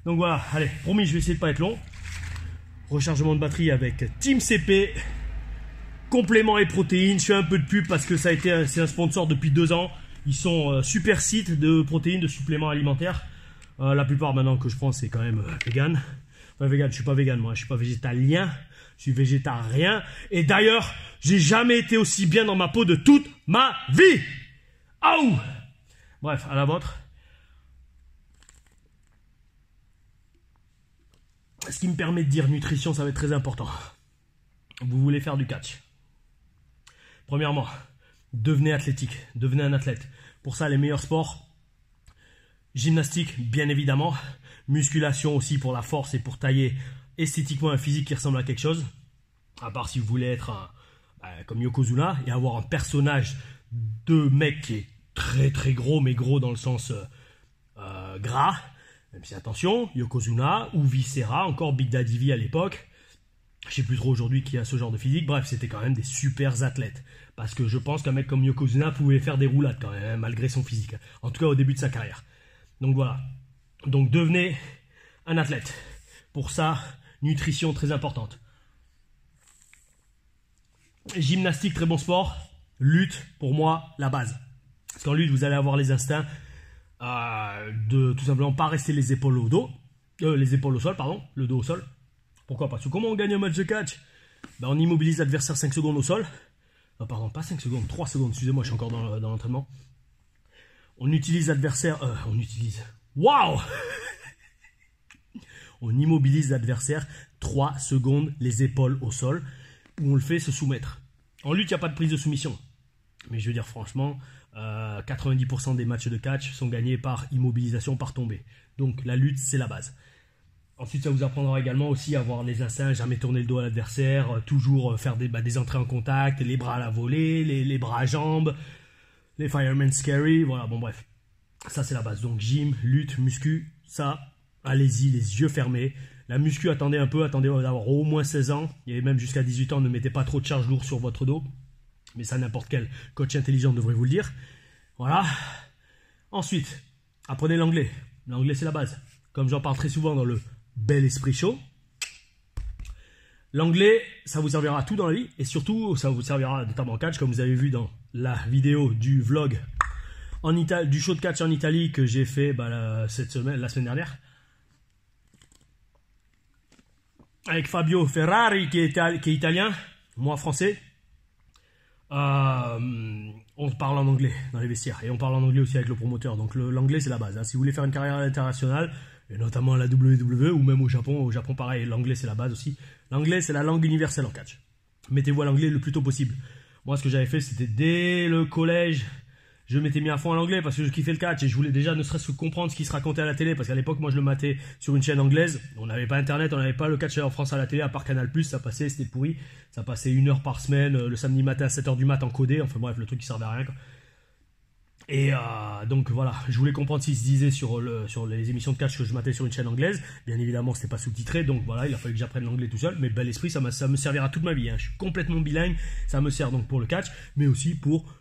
Donc voilà, allez, promis, je vais essayer de pas être long. Rechargement de batterie avec Team CP, compléments et protéines. Je fais un peu de pub parce que c'est un sponsor depuis 2 ans. Ils sont super sites de protéines, de suppléments alimentaires. La plupart maintenant que je prends, c'est quand même vegan. Enfin vegan, je suis pas vegan moi, je suis pas végétalien, je suis végétarien. Et d'ailleurs, j'ai jamais été aussi bien dans ma peau de toute ma vie. Aouh! Bref, à la vôtre. Ce qui me permet de dire nutrition, ça va être très important. Vous voulez faire du catch. Premièrement, devenez athlétique, devenez un athlète. Pour ça, les meilleurs sports, Gymnastique, bien évidemment. Musculation aussi pour la force et pour tailler esthétiquement un physique qui ressemble à quelque chose. À part si vous voulez être comme Yokozuna et avoir un personnage de mec qui est très très gros, mais gros dans le sens gras. Même si attention, Yokozuna ou Viscera, encore Big Daddy V à l'époque. Je sais plus trop aujourd'hui qui a ce genre de physique. Bref, c'était quand même des super athlètes. Parce que je pense qu'un mec comme Yokozuna pouvait faire des roulades quand même, malgré son physique. En tout cas au début de sa carrière. Donc voilà. Donc devenez un athlète. Pour ça, nutrition très importante. Gymnastique, très bon sport. Lutte, pour moi, la base. Parce qu'en lutte, vous allez avoir les instincts de tout simplement pas rester les épaules au dos. Les épaules au sol, pardon. Le dos au sol. Pourquoi? Parce que comment on gagne un match de catch? Ben, on immobilise l'adversaire 5 secondes au sol. Non, pardon, pas 5 secondes, 3 secondes. Excusez-moi, je suis encore dans l'entraînement. On utilise l'adversaire... Waouh. On immobilise l'adversaire 3 secondes, les épaules au sol, où on le fait se soumettre. En lutte, il n'y a pas de prise de soumission. Mais je veux dire, franchement, 90% des matchs de catch sont gagnés par immobilisation, par tombée. Donc la lutte, c'est la base. Ensuite, ça vous apprendra également aussi à avoir les instincts, jamais tourner le dos à l'adversaire, toujours faire des entrées en contact, les bras à la volée, les bras à jambes, les firemen scary, voilà, bon bref. Ça, c'est la base. Donc gym, lutte, muscu, ça, allez-y, les yeux fermés. La muscu, attendez un peu, attendez d'avoir au moins 16 ans, et même jusqu'à 18 ans, ne mettez pas trop de charge lourde sur votre dos. Mais ça, n'importe quel coach intelligent devrait vous le dire. Voilà. Ensuite, apprenez l'anglais. L'anglais, c'est la base. Comme j'en parle très souvent dans le Bel Esprit Show. L'anglais, ça vous servira à tout dans la vie. Et surtout, ça vous servira notamment en catch, comme vous avez vu dans la vidéo du vlog du show de catch en Italie que j'ai fait la semaine dernière. Avec Fabio Ferrari qui est italien, moi français. On parle en anglais dans les vestiaires et on parle en anglais aussi avec le promoteur. Donc l'anglais c'est la base. Si vous voulez faire une carrière internationale, et notamment à la WWE ou même au Japon pareil, l'anglais c'est la base aussi. L'anglais c'est la langue universelle en catch. Mettez-vous à l'anglais le plus tôt possible. Moi ce que j'avais fait c'était dès le collège, je m'étais mis à fond à l'anglais parce que je kiffais le catch et je voulais déjà ne serait-ce que comprendre ce qui se racontait à la télé parce qu'à l'époque moi je le matais sur une chaîne anglaise, on n'avait pas internet, on n'avait pas le catch en France à la télé à part Canal+, ça passait, c'était pourri, ça passait 1 heure par semaine, le samedi matin à 7h du mat en codé, enfin bref le truc qui servait à rien quoi. Et donc voilà, je voulais comprendre ce qui se disait sur les émissions de catch que je matais sur une chaîne anglaise. Bien évidemment, c'était pas sous-titré, donc voilà, il a fallu que j'apprenne l'anglais tout seul. Mais Bel Esprit, ça me servira toute ma vie. Hein. Je suis complètement bilingue, ça me sert donc pour le catch, mais aussi pour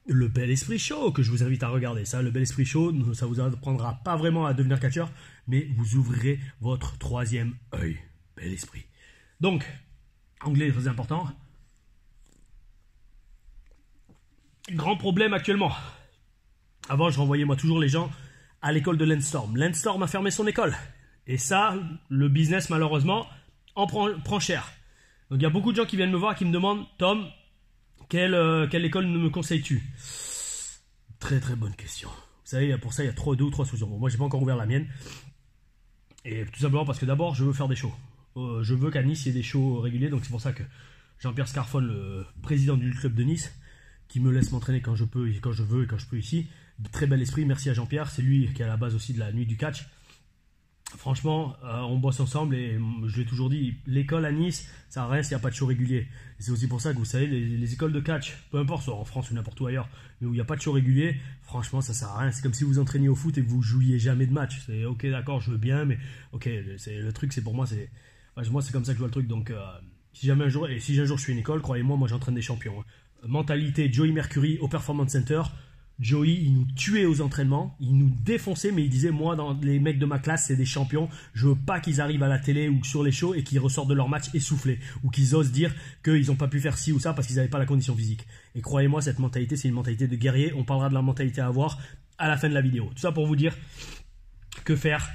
le Bel Esprit Show que je vous invite à regarder. Ça, le Bel Esprit Show, ça vous apprendra pas vraiment à devenir catcheur, mais vous ouvrirez votre 3e œil. Bel Esprit. Donc, anglais est très important. Grand problème actuellement. Avant, je renvoyais moi toujours les gens à l'école de Landstorm. Landstorm a fermé son école. Et ça, le business, malheureusement, en prend cher. Donc, il y a beaucoup de gens qui viennent me voir et qui me demandent « Tom, quelle école me conseilles-tu » Très très bonne question. Vous savez, pour ça, il y a 2 ou 3 solutions. Bon, moi, j'ai pas encore ouvert la mienne. Et tout simplement parce que d'abord, je veux faire des shows. Je veux qu'à Nice, il y ait des shows réguliers. Donc, c'est pour ça que Jean-Pierre Scarfone, le président du club de Nice, qui me laisse m'entraîner quand je peux, quand je veux et quand je peux ici. Très bel esprit, merci à Jean-Pierre, c'est lui qui est à la base aussi de la nuit du catch. Franchement, on bosse ensemble et je l'ai toujours dit, l'école à Nice, ça reste, il n'y a pas de show régulier. Et c'est aussi pour ça que vous savez, les écoles de catch, peu importe, soit en France ou n'importe où ailleurs, mais où il n'y a pas de show régulier, franchement ça sert à rien. C'est comme si vous entraîniez au foot et que vous jouiez jamais de match. C'est ok, d'accord, je veux bien, mais ok, le truc c'est pour moi, c'est comme ça que je vois le truc. Donc si un jour je suis une école, croyez-moi, moi j'entraîne des champions. Hein. Mentalité Joey Mercury au Performance Center. Joey, il nous tuait aux entraînements, il nous défonçait, mais il disait, moi, dans les mecs de ma classe, c'est des champions, je veux pas qu'ils arrivent à la télé ou sur les shows et qu'ils ressortent de leur match essoufflés, ou qu'ils osent dire qu'ils n'ont pas pu faire ci ou ça parce qu'ils n'avaient pas la condition physique. Et croyez-moi, cette mentalité, c'est une mentalité de guerrier, on parlera de la mentalité à avoir à la fin de la vidéo. Tout ça pour vous dire, que faire?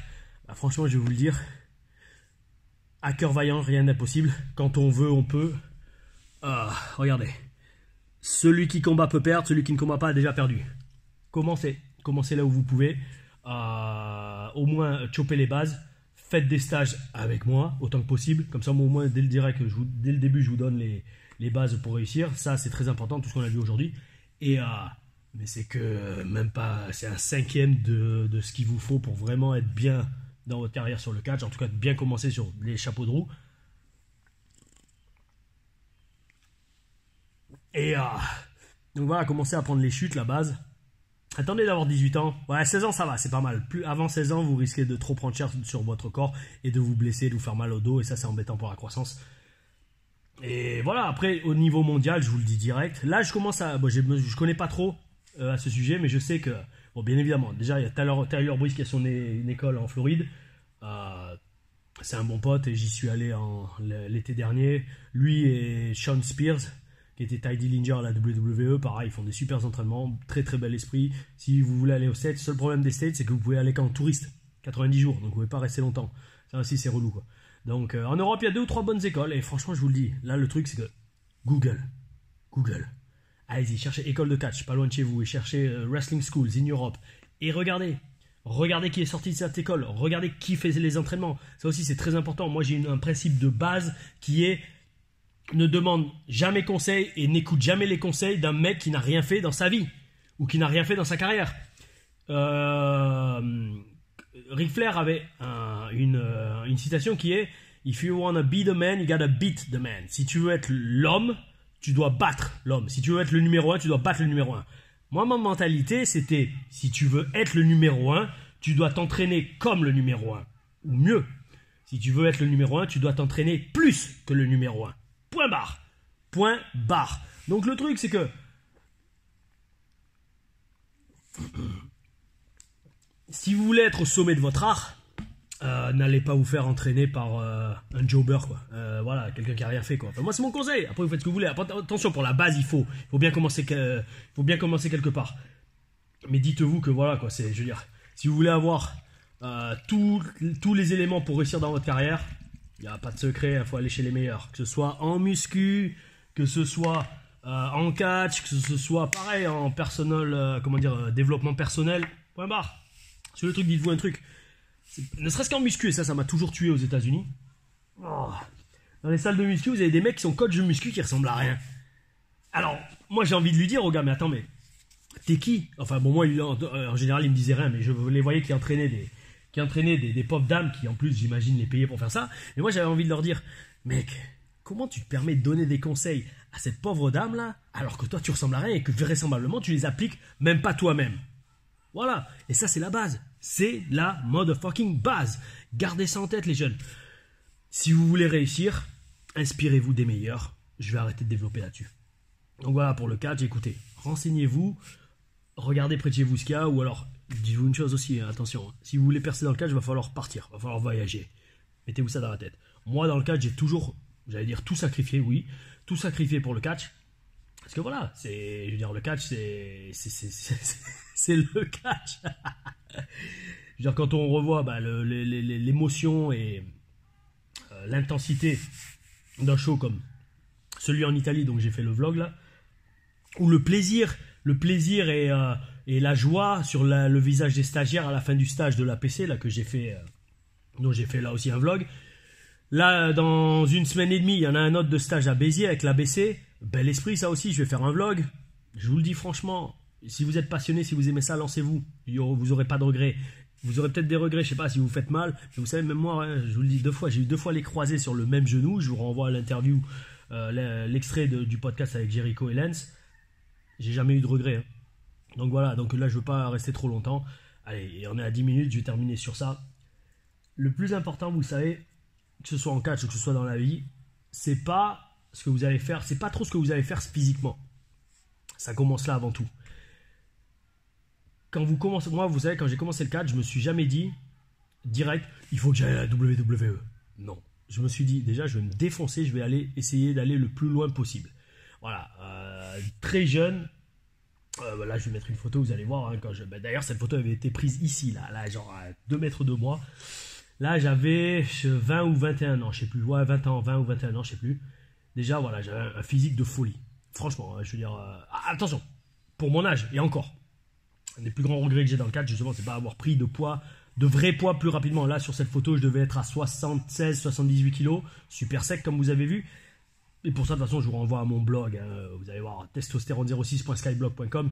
Bah, franchement, je vais vous le dire, à cœur vaillant, rien n'est possible, quand on veut, on peut. Regardez. Celui qui combat peut perdre, celui qui ne combat pas a déjà perdu. Commencez là où vous pouvez. Au moins, chopez les bases. Faites des stages avec moi, autant que possible. Comme ça, au moins, dès le début, je vous donne les bases pour réussir. Ça, c'est très important, tout ce qu'on a vu aujourd'hui. Et mais c'est que même pas, c'est un cinquième de ce qu'il vous faut pour vraiment être bien dans votre carrière sur le catch, en tout cas bien commencer sur les chapeaux de roue. Et donc voilà, commencez à prendre les chutes, la base. Attendez d'avoir 18 ans. Ouais, 16 ans, ça va, c'est pas mal. Plus avant 16 ans, vous risquez de trop prendre cher sur votre corps et de vous blesser, de vous faire mal au dos. Et ça, c'est embêtant pour la croissance. Et voilà, après, au niveau mondial, je vous le dis direct. Là, je commence à... Bon, je connais pas trop à ce sujet, mais je sais que... Bon, bien évidemment, déjà, il y a Tyler Breeze qui a une école en Floride. C'est un bon pote et j'y suis allé l'été dernier. Lui et Sean Spears, qui était Ty Dillinger à la WWE, pareil, ils font des super entraînements, très très bel esprit. Si vous voulez aller aux States, le seul problème des States, c'est que vous pouvez aller qu'en touriste, 90 jours, donc vous pouvez pas rester longtemps. Ça aussi, c'est relou, quoi. Donc en Europe, il y a 2 ou 3 bonnes écoles, et franchement, je vous le dis, là, le truc, c'est que Google. Allez-y, cherchez école de catch, pas loin de chez vous, et cherchez Wrestling Schools in Europe, et regardez qui est sorti de cette école, regardez qui fait les entraînements. Ça aussi, c'est très important. Moi, j'ai un principe de base qui est ne demande jamais conseil et n'écoute jamais les conseils d'un mec qui n'a rien fait dans sa vie ou qui n'a rien fait dans sa carrière. Ric Flair avait une citation qui est If you wanna be the man, you gotta beat the man. Si tu veux être l'homme, tu dois battre l'homme. Si tu veux être le numéro 1, tu dois battre le numéro 1. Moi, ma mentalité, c'était si tu veux être le numéro 1, tu dois t'entraîner comme le numéro 1. Ou mieux, si tu veux être le numéro 1, tu dois t'entraîner plus que le numéro 1. Point barre. Point barre. Donc le truc, c'est que si vous voulez être au sommet de votre art, n'allez pas vous faire entraîner par un jobber, quoi. Voilà, quelqu'un qui a rien fait, quoi. Enfin, moi, c'est mon conseil. Après, vous faites ce que vous voulez. Après, attention, pour la base, il faut bien commencer quelque part. Mais dites-vous que voilà, quoi. Je veux dire, si vous voulez avoir tous les éléments pour réussir dans votre carrière, il n'y a pas de secret, il faut aller chez les meilleurs. Que ce soit en muscu, que ce soit en catch, que ce soit pareil en personnel, développement personnel. Point barre. Sur le truc, dites-vous un truc. Ne serait-ce qu'en muscu, et ça m'a toujours tué aux États-Unis. Oh. Dans les salles de muscu, vous avez des mecs qui sont coachs de muscu qui ressemblent à rien. Alors, moi j'ai envie de lui dire au gars, mais attends, mais t'es qui? Enfin bon, moi en général il me disait rien, mais je les voyais qui entraînaient des pauvres dames qui en plus j'imagine les payaient pour faire ça. Et moi j'avais envie de leur dire, mec, comment tu te permets de donner des conseils à cette pauvre dame là, alors que toi tu ressembles à rien et que vraisemblablement tu les appliques même pas toi-même. Voilà, et ça c'est la base. C'est la motherfucking base. Gardez ça en tête les jeunes. Si vous voulez réussir, inspirez-vous des meilleurs. Je vais arrêter de développer là-dessus. Donc voilà pour le catch, écoutez, renseignez-vous, regardez près de chez vous ce qu'il y a, ou alors, dites-vous une chose aussi, attention, si vous voulez percer dans le catch, il va falloir partir, il va falloir voyager. Mettez-vous ça dans la tête. Moi dans le catch, j'ai toujours, j'allais dire tout sacrifié, oui, tout sacrifié pour le catch. Parce que voilà, je veux dire, le catch, c'est le catch. Je veux dire, quand on revoit l'émotion et l'intensité d'un show comme celui en Italie, donc j'ai fait le vlog là, où le plaisir et la joie sur le visage des stagiaires à la fin du stage de l'APC, là, que j'ai fait, dont j'ai fait là aussi un vlog. Là, dans 1 semaine et demie, il y en a un autre de stage à Béziers avec l'ABC. Bel esprit, ça aussi, je vais faire un vlog. Je vous le dis franchement, si vous êtes passionné, si vous aimez ça, lancez-vous. Vous n'aurez pas de regrets. Vous aurez peut-être des regrets, je sais pas, si vous faites mal. Mais vous savez, même moi, hein, je vous le dis 2 fois, j'ai eu 2 fois les croisés sur le même genou. Je vous renvoie à l'interview, l'extrait du podcast avec Jericho et Lance. J'ai jamais eu de regrets. Hein. Donc voilà, donc là, je veux pas rester trop longtemps. Allez, on est à 10 minutes, je vais terminer sur ça. Le plus important, vous savez, que ce soit en catch ou que ce soit dans la vie, c'est pas ce que vous allez faire, c'est pas trop ce que vous allez faire physiquement. Ça commence là avant tout. Quand vous commencez, moi, vous savez, quand j'ai commencé le catch, je me suis jamais dit direct, il faut que j'aille à la WWE. Non. Je me suis dit, déjà, je vais me défoncer, je vais essayer d'aller le plus loin possible. Voilà. Très jeune. Là, je vais mettre une photo, vous allez voir. Hein, d'ailleurs, cette photo avait été prise ici, là genre à 2 mètres de moi. Là, j'avais 20 ou 21 ans, je sais plus. Ouais, 20 ou 21 ans, je sais plus. Déjà, voilà, j'avais un physique de folie. Franchement, je veux dire... attention, pour mon âge, et encore. Un des plus grands regrets que j'ai dans le catch, justement, c'est pas avoir pris de vrai poids plus rapidement. Là, sur cette photo, je devais être à 76-78 kilos. Super sec, comme vous avez vu. Et pour ça, de toute façon, je vous renvoie à mon blog. Hein, vous allez voir, testosterone06.skyblog.com.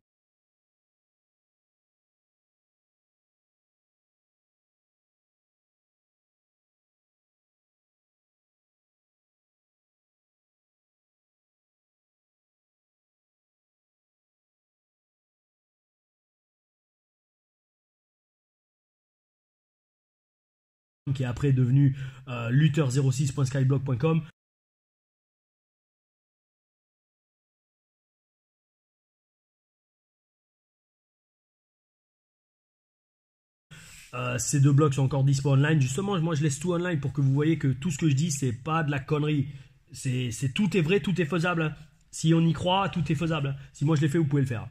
qui est après devenu lutteur06.skyblog.com. Ces 2 blogs sont encore dispo online. Justement, moi je laisse tout online pour que vous voyez que tout ce que je dis, c'est pas de la connerie. Tout est vrai, tout est faisable. Hein. Si on y croit, tout est faisable. Hein. Si moi je l'ai fait, vous pouvez le faire.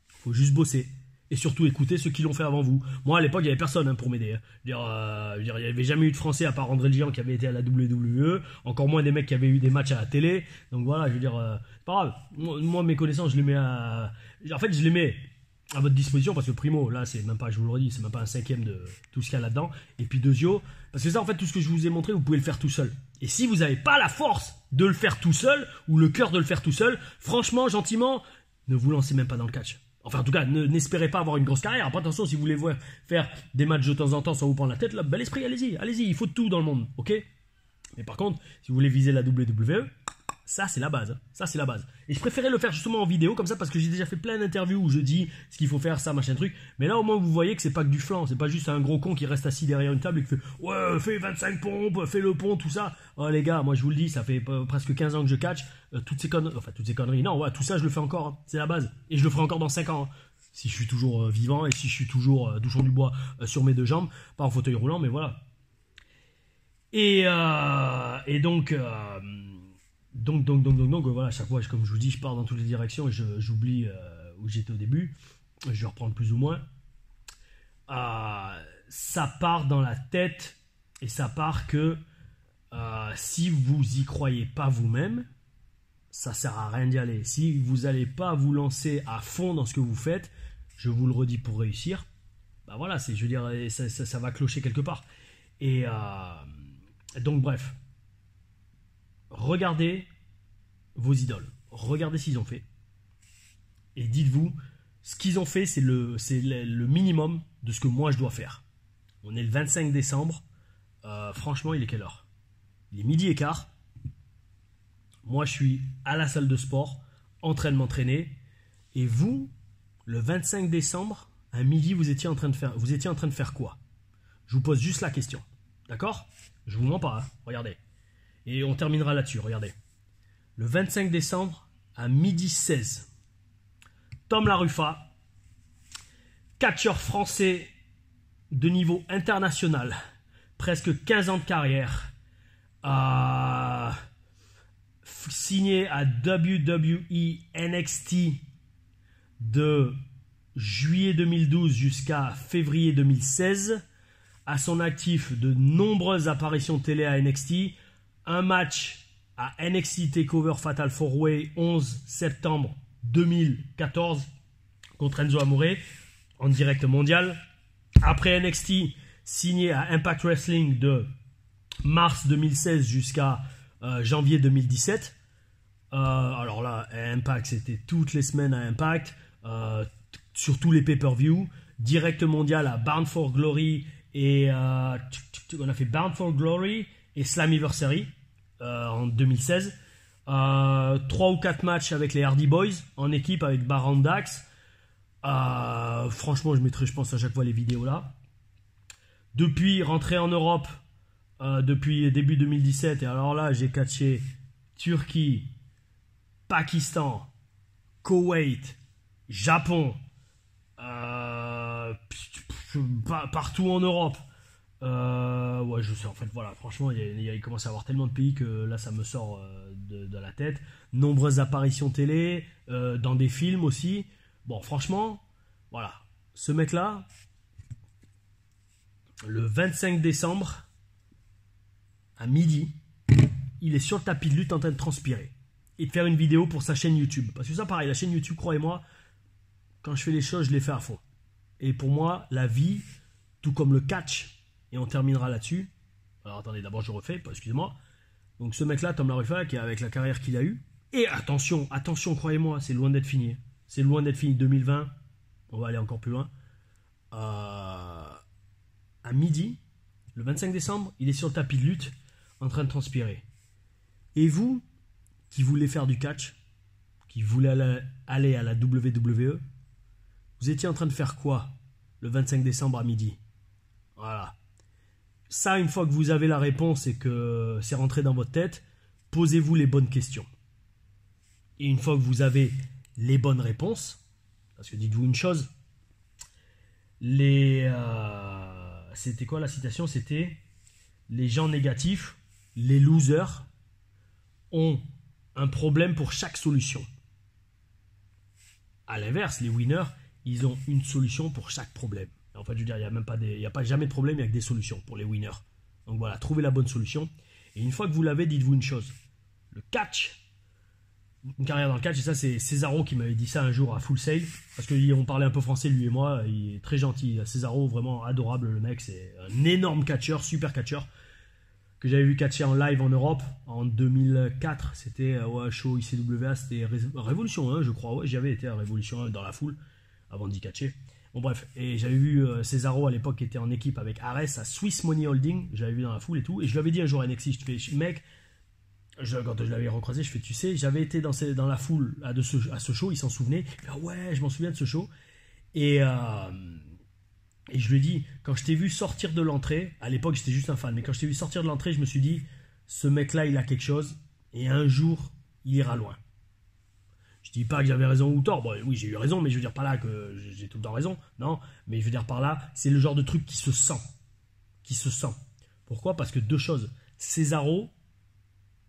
Faut juste bosser. Et surtout écouter ceux qui l'ont fait avant vous. Moi à l'époque, il n'y avait personne pour m'aider. Hein. Il n'y avait jamais eu de Français à part André le Géant qui avait été à la WWE. Encore moins des mecs qui avaient eu des matchs à la télé. Donc voilà, je veux dire, c'est pas grave. Moi, mes connaissances, je les mets à... En fait, je les mets à votre disposition parce que primo, là, c'est même pas, je vous le redis, c'est même pas un cinquième de tout ce qu'il y a là-dedans. Et puis deuxio, parce que ça, en fait, tout ce que je vous ai montré, vous pouvez le faire tout seul. Et si vous n'avez pas la force de le faire tout seul, ou le cœur de le faire tout seul, franchement, gentiment, ne vous lancez même pas dans le catch. Enfin, en tout cas, n'espérez pas avoir une grosse carrière. Après, attention, si vous voulez faire des matchs de temps en temps sans vous prendre la tête, là, bel esprit, allez-y, il faut de tout dans le monde, ok? Mais par contre, si vous voulez viser la WWE, ça c'est la base, hein. Ça c'est la base. Et je préférais le faire justement en vidéo comme ça parce que j'ai déjà fait plein d'interviews où je dis ce qu'il faut faire, ça, machin truc. Mais là au moins vous voyez que c'est pas que du flan, c'est pas juste un gros con qui reste assis derrière une table et qui fait ouais, fais 25 pompes, fais le pont, tout ça. Oh les gars, moi je vous le dis, ça fait presque 15 ans que je catch, toutes ces conneries, non, ouais, tout ça je le fais encore, hein. C'est la base. Et je le ferai encore dans 5 ans. Hein. Si je suis toujours vivant et si je suis toujours touchant du bois sur mes 2 jambes, pas en fauteuil roulant, mais voilà. Et donc, voilà, à chaque fois, comme je vous dis, je pars dans toutes les directions et j'oublie où j'étais au début. Je vais reprendre plus ou moins. Ça part dans la tête et ça part que si vous y croyez pas vous-même, ça sert à rien d'y aller. Si vous n'allez pas vous lancer à fond dans ce que vous faites, je vous le redis pour réussir, bah voilà, je veux dire, ça va clocher quelque part. Et donc bref, regardez vos idoles, regardez ce qu'ils ont fait et dites-vous, ce qu'ils ont fait c'est le minimum de ce que moi je dois faire. On est le 25 décembre, franchement il est quelle heure? Il est 12h15. Moi je suis à la salle de sport en train de m'entraîner et vous, le 25 décembre à midi, vous étiez en train de faire quoi? Je vous pose juste la question, d'accord? Je vous mens pas, hein, regardez. Et on terminera là-dessus, regardez. Le 25 décembre à 12h16, Tom Laruffa, catcheur français de niveau international, presque 15 ans de carrière, signé à WWE NXT de juillet 2012 jusqu'à février 2016, à son actif de nombreuses apparitions télé à NXT, un match à NXT TakeOver Fatal 4-Way 11 septembre 2014 contre Enzo Amore en direct mondial. Après NXT, signé à Impact Wrestling de mars 2016 jusqu'à janvier 2017. Alors là, Impact, c'était toutes les semaines à Impact, sur tous les pay-per-view. Direct mondial à Bound for Glory et on a fait Bound for Glory et Slammiversary en 2016. 3 ou 4 matchs avec les Hardy Boys en équipe avec Baron Dax. Franchement, je mettrai, je pense, à chaque fois les vidéos là. Depuis, rentré en Europe depuis début 2017. Et alors là, j'ai catché Turquie, Pakistan, Koweït, Japon, partout en Europe. Ouais, je sais, en fait, voilà, franchement, il commence à y avoir tellement de pays que là, ça me sort de la tête. Nombreuses apparitions télé, dans des films aussi. Bon, franchement, voilà, ce mec-là, le 25 décembre, à midi, il est sur le tapis de lutte en train de transpirer et de faire une vidéo pour sa chaîne YouTube. Parce que ça, pareil, la chaîne YouTube, croyez-moi, quand je fais les choses, je les fais à fond. Et pour moi, la vie, tout comme le catch, et on terminera là-dessus. Alors attendez, d'abord je refais, excusez-moi. Donc ce mec-là, Tom Laruffa, qui est avec la carrière qu'il a eue. Et attention, croyez-moi, c'est loin d'être fini. C'est loin d'être fini. 2020, on va aller encore plus loin. À midi, le 25 décembre, il est sur le tapis de lutte, en train de transpirer. Et vous, qui voulez faire du catch, qui voulez aller à la WWE, vous étiez en train de faire quoi le 25 décembre à midi? Voilà. ça, une fois que vous avez la réponse et que c'est rentré dans votre tête, posez-vous les bonnes questions. Et une fois que vous avez les bonnes réponses, parce que dites-vous une chose, c'était quoi la citation? C'était les gens négatifs, les losers, ont un problème pour chaque solution. À l'inverse, les winners, ils ont une solution pour chaque problème. En fait, je veux dire, il n'y a pas jamais de problème avec des solutions pour les winners. Donc voilà, trouvez la bonne solution. Et une fois que vous l'avez, dites-vous une chose. Le catch, une carrière dans le catch, et ça c'est Cesaro qui m'avait dit ça un jour à Full Sail, parce qu'on parlait un peu français lui et moi, il est très gentil. Cesaro, vraiment adorable le mec, c'est un énorme catcheur, super catcheur, que j'avais vu catcher en live en Europe en 2004, c'était show ICWA, c'était Révolution 1 je crois, ouais, j'avais été à Révolution 1 dans la foule, avant d'y catcher. Bon bref, et j'avais vu Cesaro à l'époque qui était en équipe avec Ares à Swiss Money Holding, j'avais vu dans la foule et tout, et je lui avais dit un jour à NXT, je fais mec, quand je l'avais recroisé, je fais tu sais, j'avais été dans la foule à ce show, il s'en souvenait, ah ouais, je m'en souviens de ce show, et je lui ai dit, quand je t'ai vu sortir de l'entrée, à l'époque j'étais juste un fan, mais quand je t'ai vu sortir de l'entrée, je me suis dit, ce mec là il a quelque chose, et un jour il ira loin. Je dis pas que j'avais raison ou tort, bon oui j'ai eu raison, mais je veux dire par là que j'ai tout le temps raison, non, mais je veux dire par là, c'est le genre de truc qui se sent. Pourquoi? Parce que deux choses, Cesaro,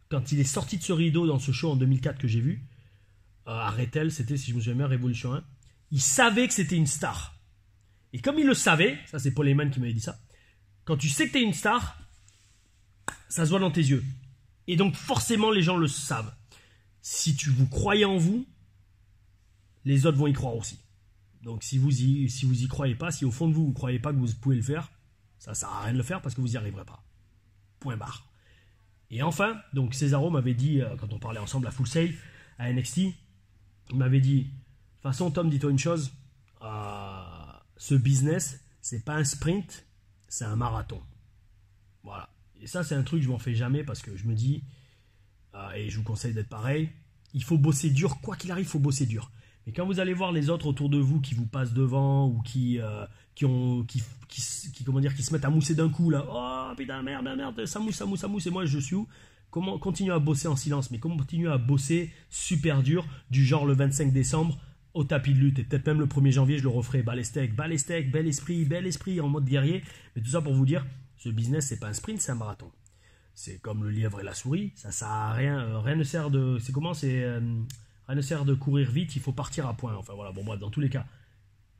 quand il est sorti de ce rideau dans ce show en 2004 que j'ai vu, à Rethel, c'était, si je me souviens bien, Révolution 1, il savait que c'était une star. Et comme il le savait, ça c'est Paul Heyman qui m'avait dit ça, quand tu sais que t'es une star, ça se voit dans tes yeux. Et donc forcément les gens le savent. Si vous croyez en vous, les autres vont y croire aussi. Donc si vous y croyez pas, si au fond de vous, vous croyez pas que vous pouvez le faire, ça sert à rien de le faire parce que vous y arriverez pas. Point barre. Et enfin, donc Cesaro m'avait dit, quand on parlait ensemble à Full Sail, à NXT, il m'avait dit, de toute façon Tom, dis-toi une chose, ce business, c'est pas un sprint, c'est un marathon. Voilà. Et ça, c'est un truc, je m'en fais jamais parce que je me dis, et je vous conseille d'être pareil, il faut bosser dur, quoi qu'il arrive, il faut bosser dur. Mais quand vous allez voir les autres autour de vous qui vous passent devant ou qui se mettent à mousser d'un coup là, oh putain merde, ça mousse, et moi je suis où? Comment continuer à bosser en silence, mais comment continuer à bosser super dur, du genre le 25 décembre au tapis de lutte, et peut-être même le 1er janvier je le referai, bel esprit en mode guerrier, mais tout ça pour vous dire, ce business c'est pas un sprint, c'est un marathon. C'est comme le lièvre et la souris, ça sert à rien, rien ne sert de, rien ne sert de courir vite, il faut partir à point. Enfin voilà, bon bref, dans tous les cas,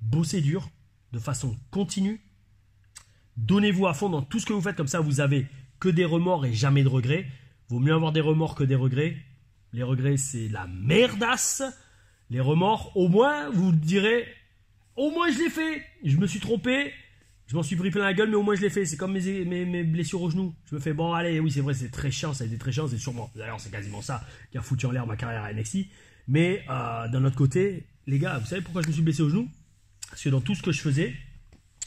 bossez dur, de façon continue, donnez-vous à fond dans tout ce que vous faites, comme ça vous avez que des remords et jamais de regrets. Vaut mieux avoir des remords que des regrets. Les regrets c'est la merdasse. Les remords, au moins vous direz, au moins je l'ai fait, je me suis trompé, je m'en suis pris plein la gueule, mais au moins je l'ai fait. C'est comme mes blessures au genou. Je me fais, bon allez, oui c'est vrai, c'est très chiant, ça a été très chiant, c'est sûrement, d'ailleurs c'est quasiment ça qui a foutu en l'air ma carrière à NXT. Mais d'un autre côté, les gars, vous savez pourquoi je me suis blessé au genou? Parce que dans tout ce que je faisais,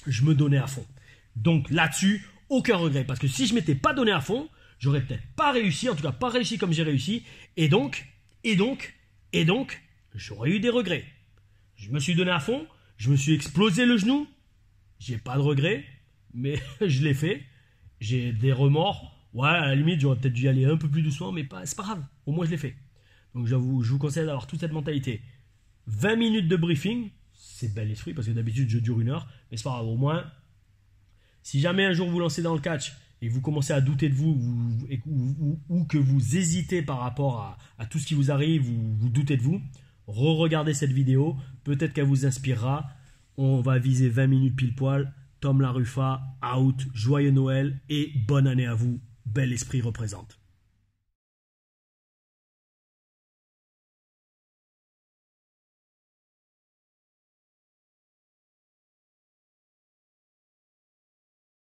je me donnais à fond. Donc là-dessus, aucun regret. Parce que si je m'étais pas donné à fond, j'aurais peut-être pas réussi, en tout cas pas réussi comme j'ai réussi. Et donc, j'aurais eu des regrets. Je me suis donné à fond, je me suis explosé le genou, j'ai pas de regrets, mais je l'ai fait. J'ai des remords. Ouais, à la limite, j'aurais peut-être dû y aller un peu plus doucement, mais c'est pas grave. Au moins, je l'ai fait. Donc, je vous conseille d'avoir toute cette mentalité. 20 minutes de briefing, c'est bel esprit, parce que d'habitude, je dure 1 heure, mais c'est pas grave. Au moins, si jamais un jour vous lancez dans le catch et vous commencez à douter de vous, ou que vous hésitez par rapport à tout ce qui vous arrive, vous doutez de vous, re-regardez cette vidéo, peut-être qu'elle vous inspirera. On va viser 20 minutes pile poil. Tom La Ruffa, out, joyeux Noël et bonne année à vous. Bel esprit représente.